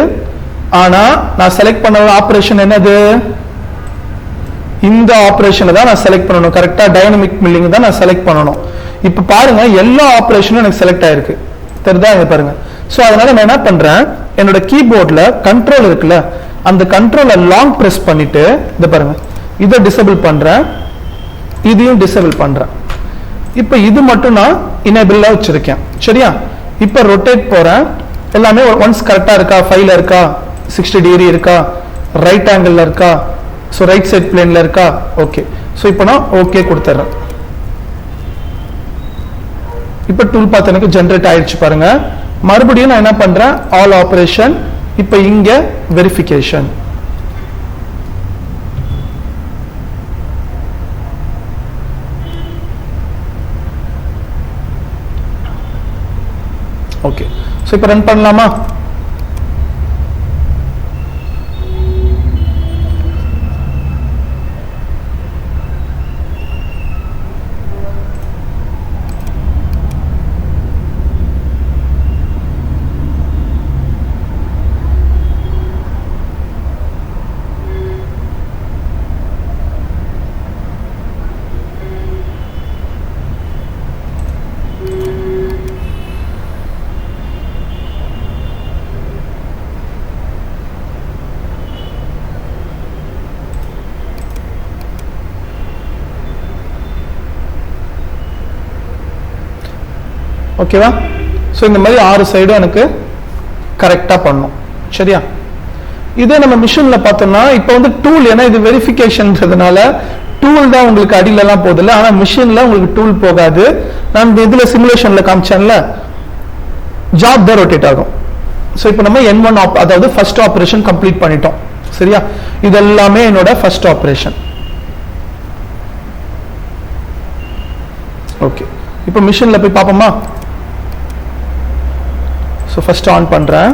ஆனா நான் செலக்ட் பண்ண ஆபரேஷன் என்னது, இந்த ஆபரேஷனை தான் நான் செலக்ட் பண்ணணும். கரெக்டா? டைனமிக் மில்லிங் தான் நான் செலக்ட் பண்ணணும். இப்ப பாருங்க எல்லா ஆபரேஷனும் எனக்கு செலக்ட் ஆயிருக்கு. தெரியுதா? இங்க பாருங்க. சோ அதனால நான் என்ன பண்றேன், என்னோட கீபோர்ட்ல கண்ட்ரோல் இருக்குல்ல, அந்த கண்ட்ரோலை லாங் பிரஸ் பண்ணிட்டு இந்த பாருங்க இதை டிசேபிள் பண்றேன், இதையும் டிசேபிள் பண்றேன். இப்போ இது மட்டும் நான் எனேபிள்ல வச்சிருக்கேன். சரியா? இப்போ ரொட்டேட் போறேன், எல்லாமே ஒன்ஸ் கரெக்டா இருக்கா, 5ல இருக்கா, 60 டிகிரி இருக்கா, ரைட் ஆங்கிள் இருக்கா, ஸோ ரைட் சைட் பிளேன்ல இருக்கா, ஓகே. ஸோ இப்போ நான் ஓகே கொடுத்துட்றேன். இப்போ டூல் பாத் எனக்கு ஜென்ரேட் ஆயிடுச்சு பாருங்க. மறுபடியும் நான் என்ன பண்றேன், ஆல் ஆபரேஷன், இப்போ இங்க வெரிஃபிகேஷன். ஓகே. ஸோ இப்போ ரன் பண்ணலாமா? ஓகேவா? ஸோ இந்த மாதிரி 6 சைடும் எனக்கு கரெக்டாக பண்ணும். சரியா? இதே நம்ம மிஷின்ல பார்த்தோம்னா இப்போ வந்து டூல், ஏன்னா இது வெரிஃபிகேஷன்றதுனால டூல் தான் உங்களுக்கு அடியிலலாம் போதில்ல, ஆனால் மிஷின்ல உங்களுக்கு டூல் போகாது. நான் இதில் சிமுலேஷன்ல காமிச்சேன்ல, ஜாப் தான் ரொட்டேட் ஆகும். ஸோ இப்போ நம்ம N1 அதாவது ஃபர்ஸ்ட் ஆப்ரேஷன் கம்ப்ளீட் பண்ணிட்டோம். சரியா? இதெல்லாமே என்னோட ஃபர்ஸ்ட் ஆப்ரேஷன். ஓகே. இப்போ மிஷின்ல போய் பார்ப்போமா? ஸோ ஃபர்ஸ்ட் ஆன் பண்ணுறேன்,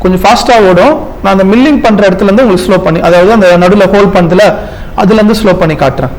கொஞ்சம் ஃபாஸ்ட்டாக ஓடும். நான் அந்த மில்லிங் பண்ணுற இடத்துல இருந்து உங்களுக்கு ஸ்லோ பண்ணி, அதாவது அந்த நடுவில் ஹோல்ட் பண்ணதுல அதுலேருந்து ஸ்லோ பண்ணி காட்டுறேன்.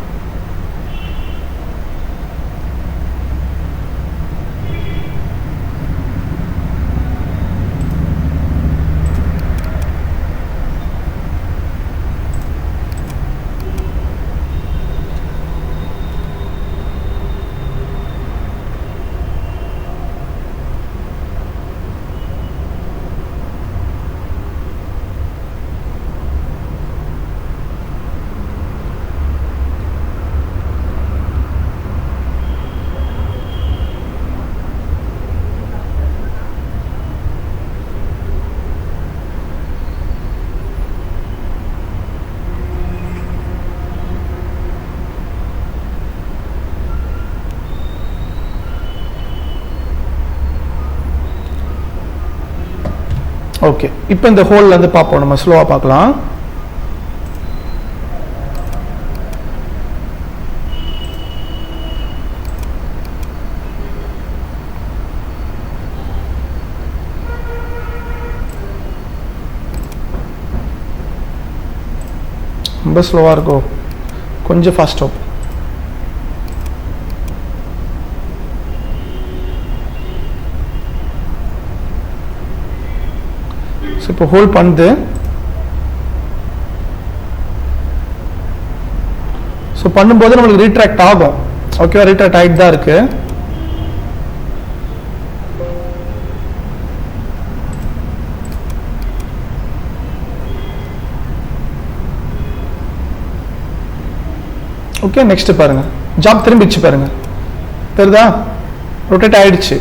ஓகே. இப்போ இந்த ஹோல்ல இருந்து பார்ப்போம், நம்ம ஸ்லோவா பார்க்கலாம். ரொம்ப ஸ்லோவா இருக்கும், கொஞ்சம் ஃபாஸ்டா. இப்போ ஹோல்ட் பண்ணுது. ஸோ பண்ணும்போது நம்மளுக்கு ரீட்ராக்ட் ஆகும். ஓகேவா? ரீட்ராக்ட் ஆகிட்டு தான் இருக்கு. ஓகே. நெக்ஸ்ட் பாருங்க, ஜாப் திரும்பிச்சு பாருங்க, தெரியுதா? ரொட்டேட் ஆயிடுச்சு.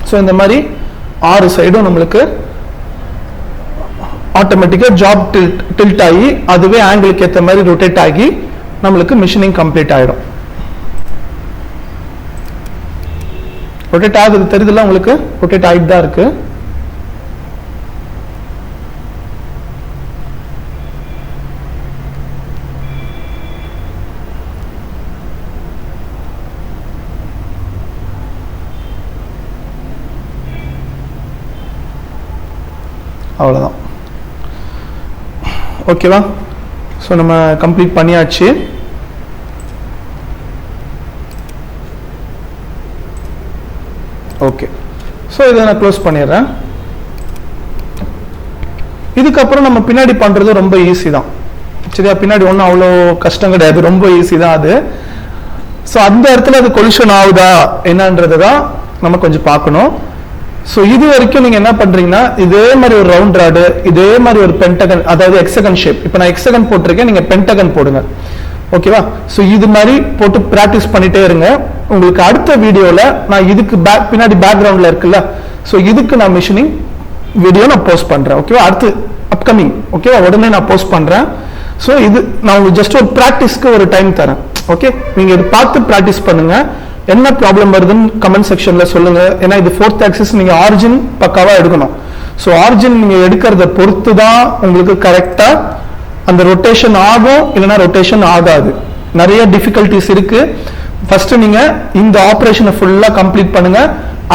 ஸோ இந்த மாதிரி 6 சைடும் நம்மளுக்கு ஆட்டோமேட்டிக்காக ஜாப் டில்ட் ஆகி அதுவே ஆங்கிளுக்கு ஏற்ற மாதிரி ரொட்டேட் ஆகி நம்மளுக்கு மிஷினிங் கம்ப்ளீட் ஆகிடும். ரொட்டேட் ஆகுது தெரியுதுல்ல உங்களுக்கு? ரொட்டேட் ஆகிட்டு தான் இருக்கு. அவ்வளோதான். ஓகேவா? ஸோ நம்ம கம்ப்ளீட் பண்ணியாச்சு. ஓகே. ஸோ இதை நான் க்ளோஸ் பண்ணிடுறேன். இதுக்கப்புறம் நம்ம பின்னாடி பண்ணுறது ரொம்ப ஈஸி தான். சரியா? பின்னாடி ஒன்றும் அவ்வளோ கஷ்டம் கிடையாது, ரொம்ப ஈஸி தான் அது. ஸோ அந்த இடத்துல அது கொலிஷன் ஆகுதா என்னன்றது தான் நம்ம கொஞ்சம் பார்க்கணும். ஸோ இது வரைக்கும் நீங்கள் என்ன பண்ணுறீங்கன்னா இதே மாதிரி ஒரு ரவுண்ட் ராடு, இதே மாதிரி ஒரு பென்டகன், அதாவது எக்ஸகன் ஷேப். இப்போ நான் எக்ஸகன் போட்டிருக்கேன், நீங்கள் பென்டகன் போடுங்க. ஓகேவா? ஸோ இது மாதிரி போட்டு ப்ராக்டிஸ் பண்ணிட்டே இருங்க. உங்களுக்கு அடுத்த வீடியோவில் நான் இதுக்கு பின்னாடி பேக்ரவுண்டில் இருக்குல்ல, ஸோ இதுக்கு நான் மிஷினிங் வீடியோ நான் போஸ்ட் பண்ணுறேன். ஓகேவா? அடுத்து அப்கமிங். ஓகேவா? உடனே நான் போஸ்ட் பண்ணுறேன். ஸோ இது நான் உங்களுக்கு ஜஸ்ட் ஒரு ப்ராக்டிஸ்க்கு ஒரு டைம் தரேன். ஓகே, நீங்கள் இது பார்த்து ப்ராக்டிஸ் பண்ணுங்க. என்ன ப்ராப்ளம் வருதுன்னு கமெண்ட் செக்ஷனில் சொல்லுங்க. ஏன்னா இது 4th ஆக்சிஸ் நீங்கள் ஆரிஜின் பக்காவாக எடுக்கணும். ஸோ ஆரிஜின் நீங்கள் எடுக்கிறத பொறுத்து தான் உங்களுக்கு கரெக்டாக அந்த ரொட்டேஷன் ஆகும், இல்லைன்னா ரொட்டேஷன் ஆகாது. நிறைய டிஃபிகல்டிஸ் இருக்கு. ஃபர்ஸ்ட் நீங்க இந்த ஆப்ரேஷனை ஃபுல்லா கம்ப்ளீட் பண்ணுங்க.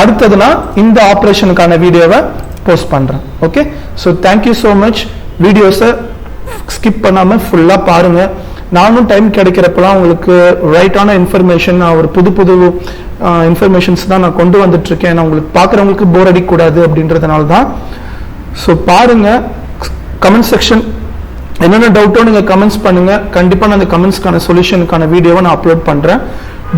அடுத்ததுனா இந்த ஆப்ரேஷனுக்கான வீடியோவை போஸ்ட் பண்றேன். Okay, so thank you so much. வீடியோஸை ஸ்கிப் பண்ணாம ஃபுல்லா பாருங்க. நானும் டைம் கிடைக்கிறப்பெல்லாம் உங்களுக்கு ரைட்டான இன்ஃபர்மேஷன், ஒரு புது புது இன்ஃபர்மேஷன்ஸ் தான் நான் கொண்டு வந்துட்டு இருக்கேன். நான் உங்களுக்கு பார்க்குறவங்களுக்கு போர் அடிக்கக்கூடாது அப்படின்றதுனால தான். ஸோ பாருங்க, கமெண்ட் செக்ஷன் என்னென்ன டவுட்டோ நீங்கள் கமெண்ட்ஸ் பண்ணுங்க. கண்டிப்பாக நான் அந்த கமெண்ட்ஸ்க்கான சொல்யூஷனுக்கான வீடியோவை நான் அப்லோட் பண்ணுறேன்.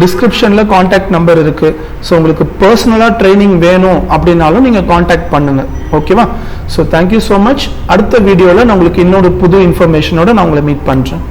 டிஸ்கிரிப்ஷனில் கான்டாக்ட் நம்பர் இருக்கு. ஸோ உங்களுக்கு பர்சனலாக ட்ரைனிங் வேணும் அப்படின்னாலும் நீங்கள் கான்டாக்ட் பண்ணுங்க. ஓகேவா? So thank you so much. அடுத்த வீடியோவில் நான் உங்களுக்கு இன்னொரு புது இன்ஃபர்மேஷனோட நான் உங்களை மீட் பண்ணுறேன்.